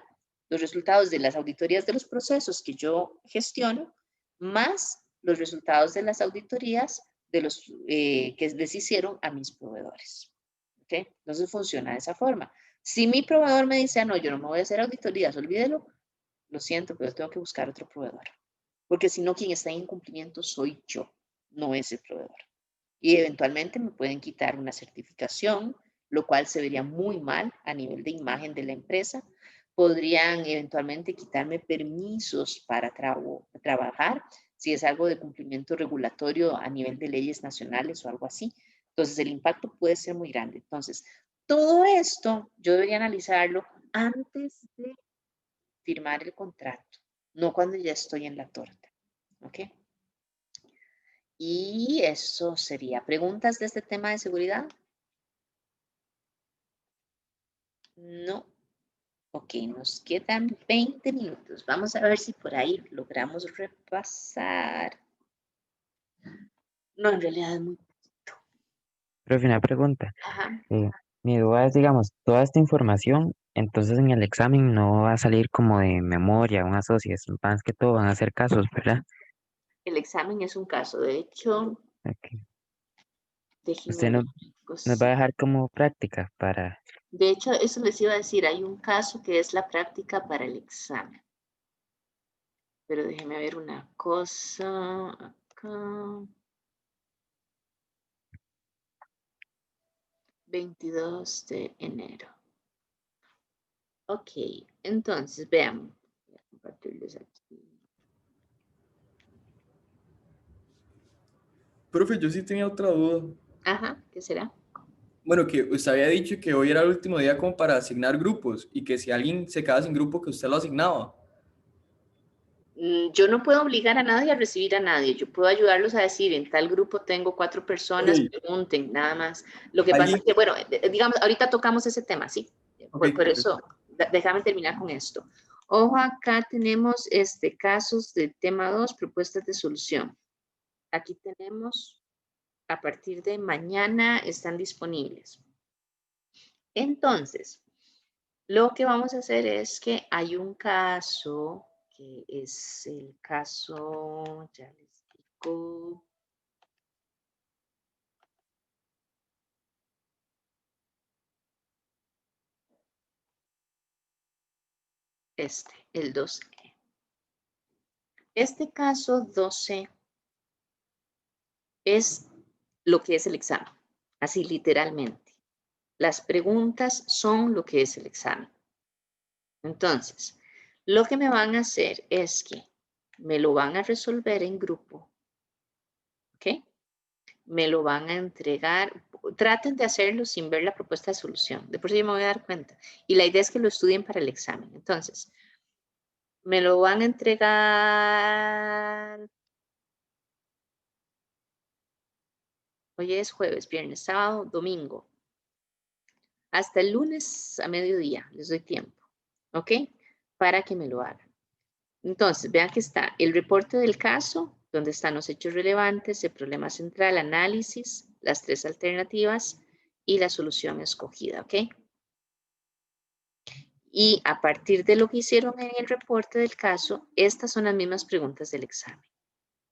S1: los resultados de las auditorías de los procesos que yo gestiono, más los resultados de las auditorías de los que les hicieron a mis proveedores. ¿Okay? Entonces funciona de esa forma. Si mi proveedor me dice, no, yo no me voy a hacer auditorías, olvídelo, lo siento, pero tengo que buscar otro proveedor. Porque si no, quien está en incumplimiento soy yo, no es el proveedor. Y eventualmente me pueden quitar una certificación, lo cual se vería muy mal a nivel de imagen de la empresa. Podrían eventualmente quitarme permisos para trabajar, si es algo de cumplimiento regulatorio a nivel de leyes nacionales o algo así. Entonces, el impacto puede ser muy grande. Entonces, todo esto yo debería analizarlo antes de firmar el contrato, no cuando ya estoy en la torta. ¿Ok? Y eso sería. ¿Preguntas de este tema de seguridad? No. Ok, nos quedan 20 minutos. Vamos a ver si por ahí logramos repasar. No, en realidad es muy...
S5: Profe, una pregunta.
S1: Ajá.
S5: Mi duda es, digamos, toda esta información, entonces en el examen no va a salir como de memoria, un asociación, más que todo van a ser casos, ¿verdad?
S1: El examen es un caso. De hecho,
S5: Ok.
S1: déjenme
S5: Usted
S1: ver.
S5: nos va a dejar como práctica para...
S1: De hecho, eso les iba a decir. Hay un caso que es la práctica para el examen. Pero déjenme ver una cosa. Acá. 22 de enero. Ok, entonces veamos. Voy a compartirles aquí.
S6: Profe, yo sí tenía otra duda.
S1: Ajá, ¿qué será?
S6: Bueno, que usted había dicho que hoy era el último día como para asignar grupos y que si alguien se quedaba sin grupo, que usted lo asignaba.
S1: Yo no puedo obligar a nadie a recibir a nadie. Yo puedo ayudarlos a decir, en tal grupo tengo 4 personas,
S6: Ok,
S1: pregunten, nada más. Lo que pasa es
S6: alguien...
S1: que, bueno, digamos, ahorita tocamos ese tema, ¿sí?
S6: Ok,
S1: Por
S6: perfecto.
S1: eso, déjame terminar con esto. Ojo, acá tenemos casos de tema 2, propuestas de solución. Aquí tenemos, a partir de mañana, están disponibles. Entonces, lo que vamos a hacer es que hay un caso, que es el caso, ya les digo, el 12. Este caso 12 es lo que es el examen, así literalmente. Las preguntas son lo que es el examen. Entonces, lo que me van a hacer es que me lo van a resolver en grupo. ¿Ok? Me lo van a entregar. Traten de hacerlo sin ver la propuesta de solución. De por sí yo me voy a dar cuenta. Y la idea es que lo estudien para el examen. Entonces, me lo van a entregar. Hoy es jueves, viernes, sábado, domingo. Hasta el lunes a mediodía les doy tiempo. ¿Ok? Para que me lo hagan. Entonces, vean que está el reporte del caso, donde están los hechos relevantes, el problema central, análisis, las 3 alternativas y la solución escogida, ¿ok? Y a partir de lo que hicieron en el reporte del caso, estas son las mismas preguntas del examen.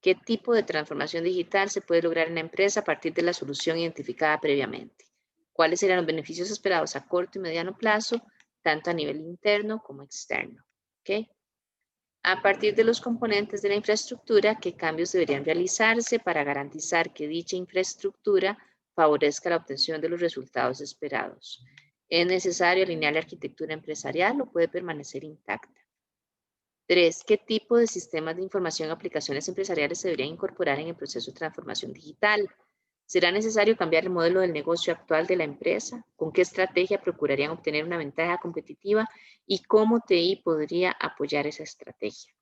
S1: ¿Qué tipo de transformación digital se puede lograr en la empresa a partir de la solución identificada previamente? ¿Cuáles serán los beneficios esperados a corto y mediano plazo, tanto a nivel interno como externo? ¿Ok? A partir de los componentes de la infraestructura, ¿qué cambios deberían realizarse para garantizar que dicha infraestructura favorezca la obtención de los resultados esperados? ¿Es necesario alinear la arquitectura empresarial o puede permanecer intacta? 3. ¿Qué tipo de sistemas de información y aplicaciones empresariales se deberían incorporar en el proceso de transformación digital? ¿Será necesario cambiar el modelo del negocio actual de la empresa? ¿Con qué estrategia procurarían obtener una ventaja competitiva? ¿Y cómo TI podría apoyar esa estrategia?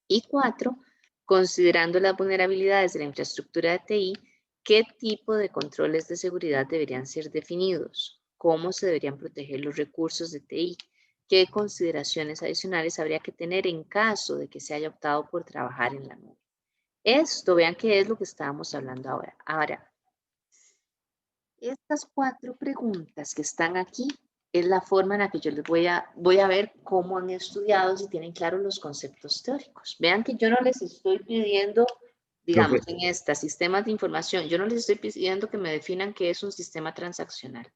S1: Y 4, considerando las vulnerabilidades de la infraestructura de TI, ¿qué tipo de controles de seguridad deberían ser definidos? ¿Cómo se deberían proteger los recursos de TI? ¿Qué consideraciones adicionales habría que tener en caso de que se haya optado por trabajar en la nube? Esto, vean qué es lo que estábamos hablando ahora. Ahora, estas 4 preguntas que están aquí es la forma en la que yo les voy a ver cómo han estudiado, si tienen claros los conceptos teóricos. Vean que yo no les estoy pidiendo, digamos,
S7: Profe,
S1: en estas sistemas de información, yo no les estoy pidiendo que me definan qué es un sistema transaccional.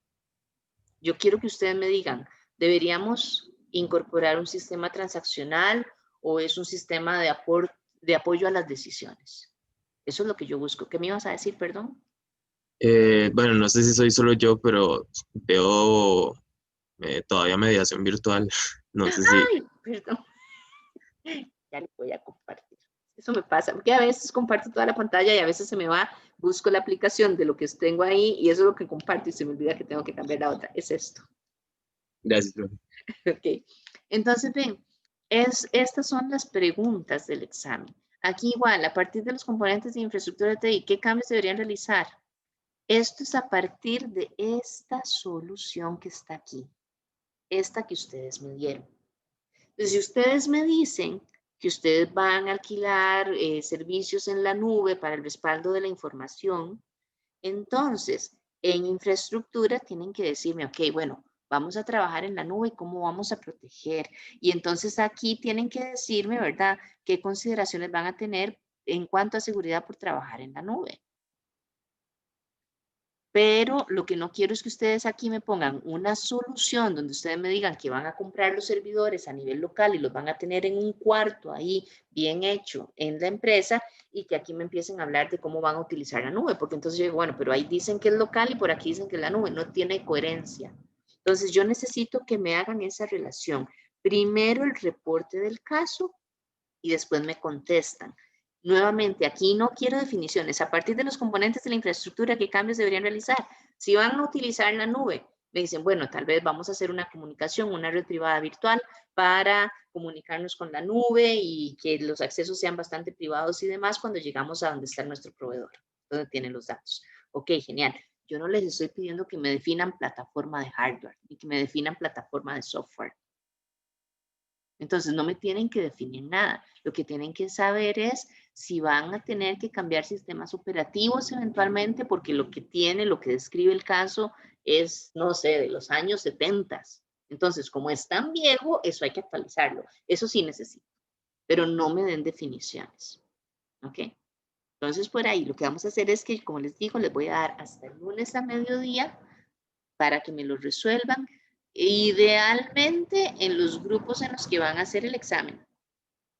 S1: Yo quiero que ustedes me digan, ¿deberíamos incorporar un sistema transaccional o es un sistema de apoyo a las decisiones? Eso es lo que yo busco. ¿Qué me ibas a decir, perdón?
S7: bueno, no sé si soy solo yo, pero veo todavía mediación virtual. No sé si...
S1: Ay, perdón. Ya les voy a compartir. Eso me pasa, porque a veces comparto toda la pantalla y a veces se me va, busco la aplicación de lo que tengo ahí y eso es lo que comparto y se me olvida que tengo que cambiar la otra. Es esto.
S7: Gracias, profe.
S1: Ok. Entonces, ven, estas son las preguntas del examen. Aquí igual, a partir de los componentes de infraestructura de TI, ¿qué cambios deberían realizar? Esto es a partir de esta solución que está aquí, esta que ustedes me dieron. Entonces, si ustedes me dicen que ustedes van a alquilar servicios en la nube para el respaldo de la información, entonces, en infraestructura tienen que decirme, ok, bueno, vamos a trabajar en la nube, ¿cómo vamos a proteger? Y entonces aquí tienen que decirme, ¿verdad?, qué consideraciones van a tener en cuanto a seguridad por trabajar en la nube. Pero lo que no quiero es que ustedes aquí me pongan una solución donde ustedes me digan que van a comprar los servidores a nivel local y los van a tener en un cuarto ahí bien hecho en la empresa y que aquí me empiecen a hablar de cómo van a utilizar la nube, porque entonces yo digo, bueno, pero ahí dicen que es local y por aquí dicen que es la nube, no tiene coherencia. Entonces yo necesito que me hagan esa relación. Primero el reporte del caso y después me contestan. Nuevamente, aquí no quiero definiciones. A partir de los componentes de la infraestructura, ¿qué cambios deberían realizar? Si van a utilizar la nube, me dicen, bueno, tal vez vamos a hacer una comunicación, una red privada virtual para comunicarnos con la nube y que los accesos sean bastante privados y demás cuando llegamos a donde está nuestro proveedor, donde tienen los datos. Ok, genial. Yo no les estoy pidiendo que me definan plataforma de hardware ni que me definan plataforma de software. Entonces, no me tienen que definir nada. Lo que tienen que saber es si van a tener que cambiar sistemas operativos eventualmente, porque lo que describe el caso es, no sé, de los años 70. Entonces, como es tan viejo, eso hay que actualizarlo. Eso sí necesito, pero no me den definiciones. ¿Ok? Entonces, por ahí lo que vamos a hacer es que, como les digo, les voy a dar hasta el lunes a mediodía para que me lo resuelvan. Idealmente en los grupos en los que van a hacer el examen,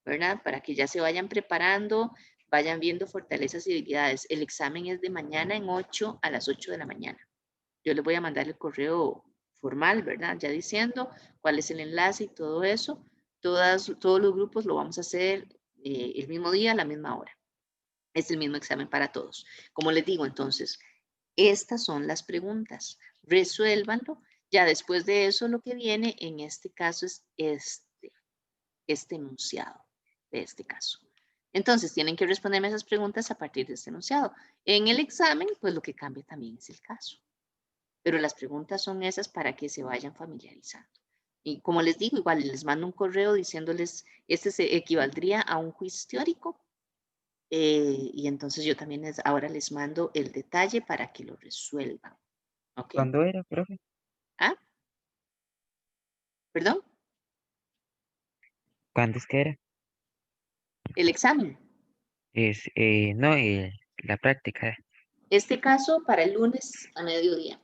S1: ¿verdad? Para que ya se vayan preparando, vayan viendo fortalezas y debilidades. El examen es de mañana a las 8 de la mañana. Yo les voy a mandar el correo formal, ¿verdad? Ya diciendo cuál es el enlace y todo eso. Todos los grupos lo vamos a hacer el mismo día, a la misma hora. Es el mismo examen para todos. Como les digo, entonces, estas son las preguntas. Resuélvanlo. Ya después de eso, lo que viene en este caso es este enunciado de este caso. Entonces, tienen que responderme esas preguntas a partir de este enunciado. En el examen, pues lo que cambia también es el caso. Pero las preguntas son esas para que se vayan familiarizando. Y como les digo, igual les mando un correo diciéndoles, este se equivaldría a un quiz teórico. Y entonces yo también ahora les mando el detalle para que lo resuelvan. ¿Ok?
S5: ¿Cuándo era, profe?
S1: ¿Ah? ¿Perdón?
S5: ¿Cuándo es que era?
S1: El examen.
S5: No, la práctica.
S1: Este caso para el lunes a mediodía.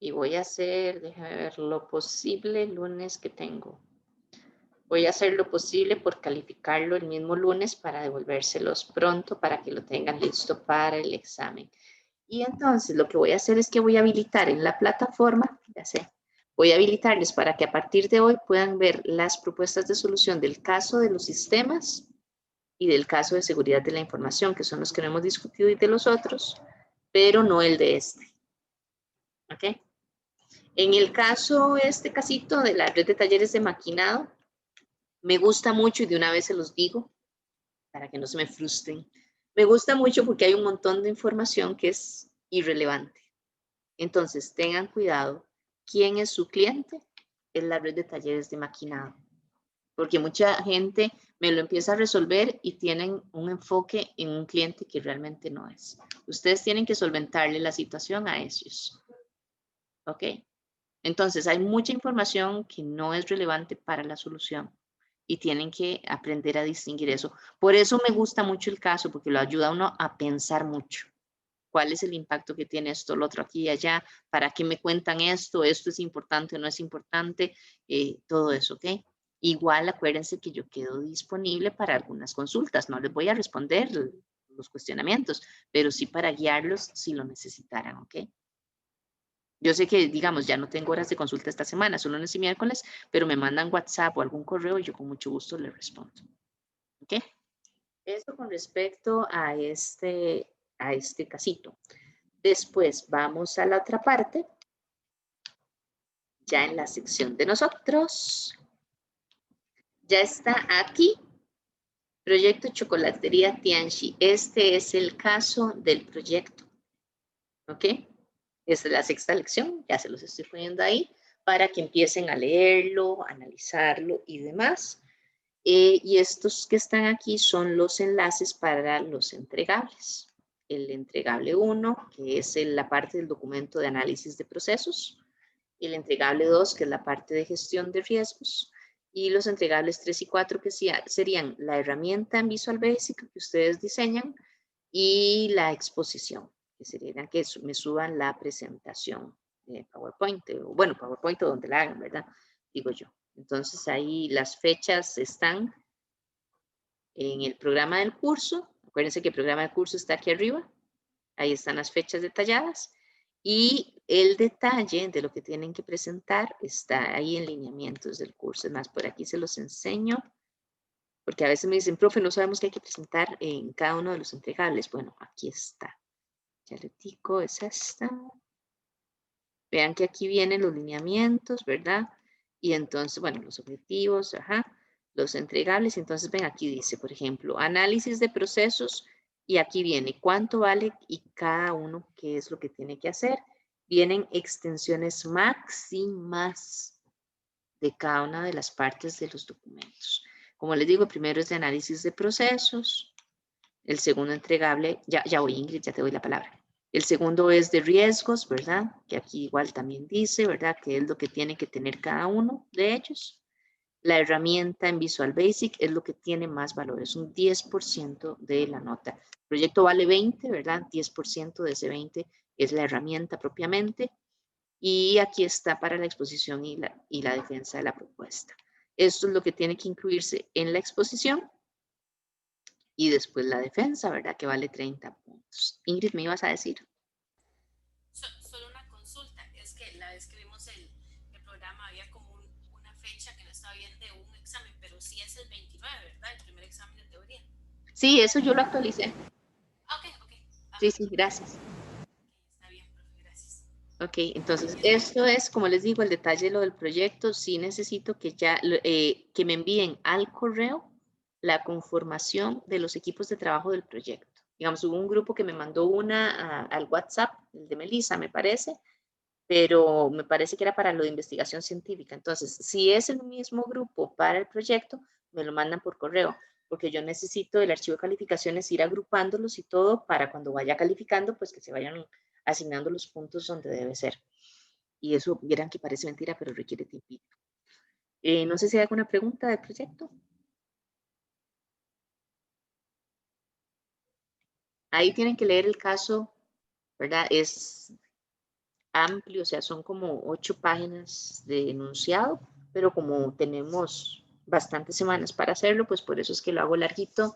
S1: Y voy a hacer, déjame ver, lo posible el lunes que tengo. Voy a hacer lo posible por calificarlo el mismo lunes para devolvérselos pronto para que lo tengan listo para el examen. Y entonces lo que voy a hacer es que voy a habilitar en la plataforma, ya sé, voy a habilitarles para que a partir de hoy puedan ver las propuestas de solución del caso de los sistemas y del caso de seguridad de la información, que son los que no hemos discutido y de los otros, pero no el de este. ¿Ok? En el caso, este casito de la red de talleres de maquinado, me gusta mucho y de una vez se los digo, para que no se me frustren. Me gusta mucho porque hay un montón de información que es irrelevante. Entonces, tengan cuidado. ¿Quién es su cliente? Es la red de talleres de maquinado. Porque mucha gente me lo empieza a resolver y tienen un enfoque en un cliente que realmente no es. Ustedes tienen que solventarle la situación a ellos. ¿Ok? Entonces, hay mucha información que no es relevante para la solución y tienen que aprender a distinguir eso. Por eso me gusta mucho el caso, porque lo ayuda a uno a pensar mucho. ¿Cuál es el impacto que tiene esto, lo otro aquí y allá? ¿Para qué me cuentan esto? ¿Esto es importante o no es importante? Todo eso, ¿ok? Igual acuérdense que yo quedo disponible para algunas consultas. No les voy a responder los cuestionamientos, pero sí para guiarlos si lo necesitaran, ¿ok? Yo sé que, digamos, ya no tengo horas de consulta esta semana, son lunes y miércoles, pero me mandan WhatsApp o algún correo y yo con mucho gusto les respondo. ¿Ok? Esto con respecto a este casito. Después vamos a la otra parte, ya en la sección de nosotros. Ya está aquí, Proyecto Chocolatería Tianchi. Este es el caso del proyecto. ¿Ok? Esta es la sexta lección, ya se los estoy poniendo ahí para que empiecen a leerlo, analizarlo y demás. Y estos que están aquí son los enlaces para los entregables. El entregable 1, que es la parte del documento de análisis de procesos. El entregable 2, que es la parte de gestión de riesgos. Y los entregables 3 y 4, que serían la herramienta en Visual Basic que ustedes diseñan y la exposición, que sería que me suban la presentación de PowerPoint, o bueno, PowerPoint o donde la hagan, ¿verdad? Digo yo. Entonces ahí las fechas están en el programa del curso. Acuérdense que el programa del curso está aquí arriba. Ahí están las fechas detalladas. Y el detalle de lo que tienen que presentar está ahí en lineamientos del curso. Es más, por aquí se los enseño. Porque a veces me dicen, profe, no sabemos qué hay que presentar en cada uno de los entregables. Bueno, aquí está. Ya le digo, es esta. Vean que aquí vienen los lineamientos, ¿verdad? Y entonces, bueno, los objetivos, ajá, los entregables. Entonces, ven, aquí dice, por ejemplo, análisis de procesos. Y aquí viene cuánto vale y cada uno qué es lo que tiene que hacer. Vienen extensiones máximas de cada una de las partes de los documentos. Como les digo, el primero es de análisis de procesos. El segundo entregable, ya voy Ingrid, ya te doy la palabra. El segundo es de riesgos, ¿verdad? Que aquí igual también dice, ¿verdad? Que es lo que tiene que tener cada uno de ellos. La herramienta en Visual Basic es lo que tiene más valor, es un 10% de la nota. El proyecto vale 20, ¿verdad? 10% de ese 20 es la herramienta propiamente. Y aquí está para la exposición y la defensa de la propuesta. Esto es lo que tiene que incluirse en la exposición. Y después la defensa, ¿verdad? Que vale 30 puntos. Ingrid, ¿me ibas a decir?
S8: Solo una consulta. Es que la vez que vimos el programa había como una fecha que no estaba bien de un examen, pero sí es el 29, ¿verdad? El primer examen de teoría.
S1: Sí, eso yo lo actualicé.
S8: Ok.
S1: Sí, sí, gracias.
S8: Está bien, profe, gracias.
S1: Ok, entonces esto es, como les digo, el detalle de lo del proyecto. Sí necesito que ya, que me envíen al correo la conformación de los equipos de trabajo del proyecto. Digamos, hubo un grupo que me mandó una al WhatsApp, el de Melissa, me parece, pero me parece que era para lo de investigación científica. Entonces, si es el mismo grupo para el proyecto, me lo mandan por correo, porque yo necesito el archivo de calificaciones ir agrupándolos y todo para cuando vaya calificando, pues que se vayan asignando los puntos donde debe ser. Y eso, vieran que parece mentira, pero requiere tiempito. No sé si hay alguna pregunta del proyecto. Ahí tienen que leer el caso, ¿verdad? Es amplio, o sea, son como 8 páginas de enunciado, pero como tenemos bastantes semanas para hacerlo, pues por eso es que lo hago larguito.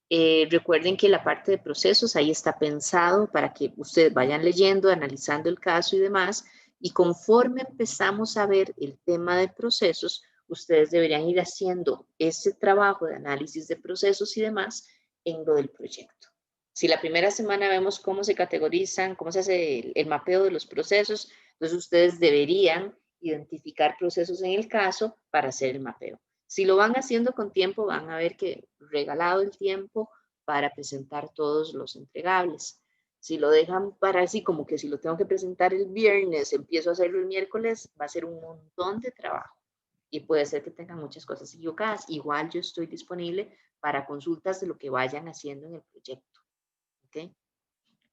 S1: Recuerden que la parte de procesos ahí está pensado para que ustedes vayan leyendo, analizando el caso y demás, y conforme empezamos a ver el tema de procesos, ustedes deberían ir haciendo ese trabajo de análisis de procesos y demás en lo del proyecto. Si la primera semana vemos cómo se categorizan, cómo se hace el mapeo de los procesos, entonces ustedes deberían identificar procesos en el caso para hacer el mapeo. Si lo van haciendo con tiempo, van a ver que regalado el tiempo para presentar todos los entregables. Si lo dejan para así, como que si lo tengo que presentar el viernes, empiezo a hacerlo el miércoles, va a ser un montón de trabajo. Y puede ser que tengan muchas cosas equivocadas. Igual yo estoy disponible para consultas de lo que vayan haciendo en el proyecto. ¿Ok?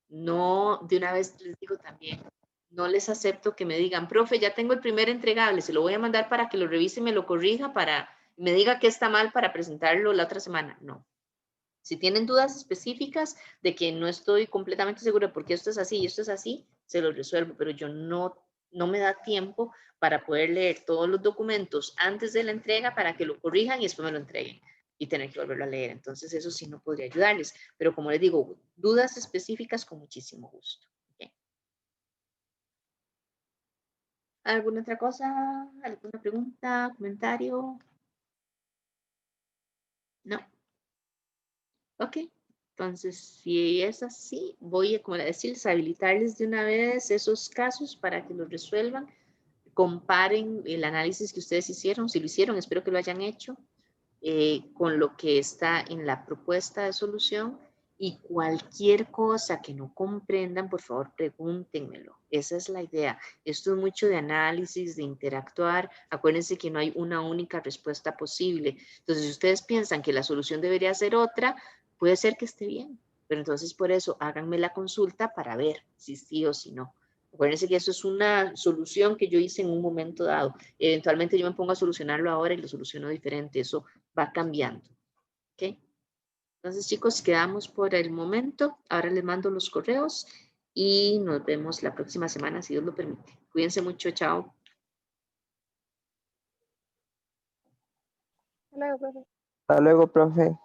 S1: No, de una vez les digo también, no les acepto que me digan, profe, ya tengo el primer entregable, se lo voy a mandar para que lo revise y me lo corrija, para me diga que está mal para presentarlo la otra semana. No. Si tienen dudas específicas de que no estoy completamente segura porque esto es así y esto es así, se los resuelvo, pero yo no me da tiempo para poder leer todos los documentos antes de la entrega para que lo corrijan y después me lo entreguen y tener que volverlo a leer. Entonces eso sí no podría ayudarles, pero como les digo, dudas específicas con muchísimo gusto. ¿Okay? ¿Alguna otra cosa? ¿Alguna pregunta? ¿Comentario? No. Ok. Entonces, si es así, voy a, como decirles, habilitarles de una vez esos casos para que los resuelvan. Comparen el análisis que ustedes hicieron, si lo hicieron, espero que lo hayan hecho, con lo que está en la propuesta de solución, y cualquier cosa que no comprendan, por favor, pregúntenmelo. Esa es la idea. Esto es mucho de análisis, de interactuar. Acuérdense que no hay una única respuesta posible. Entonces, si ustedes piensan que la solución debería ser otra, puede ser que esté bien, pero entonces por eso háganme la consulta para ver si sí o si no. Acuérdense que eso es una solución que yo hice en un momento dado. Eventualmente yo me pongo a solucionarlo ahora y lo soluciono diferente. Eso va cambiando. ¿Ok? Entonces, chicos, quedamos por el momento. Ahora les mando los correos y nos vemos la próxima semana, si Dios lo permite. Cuídense mucho. Chao.
S9: Hasta luego, profe.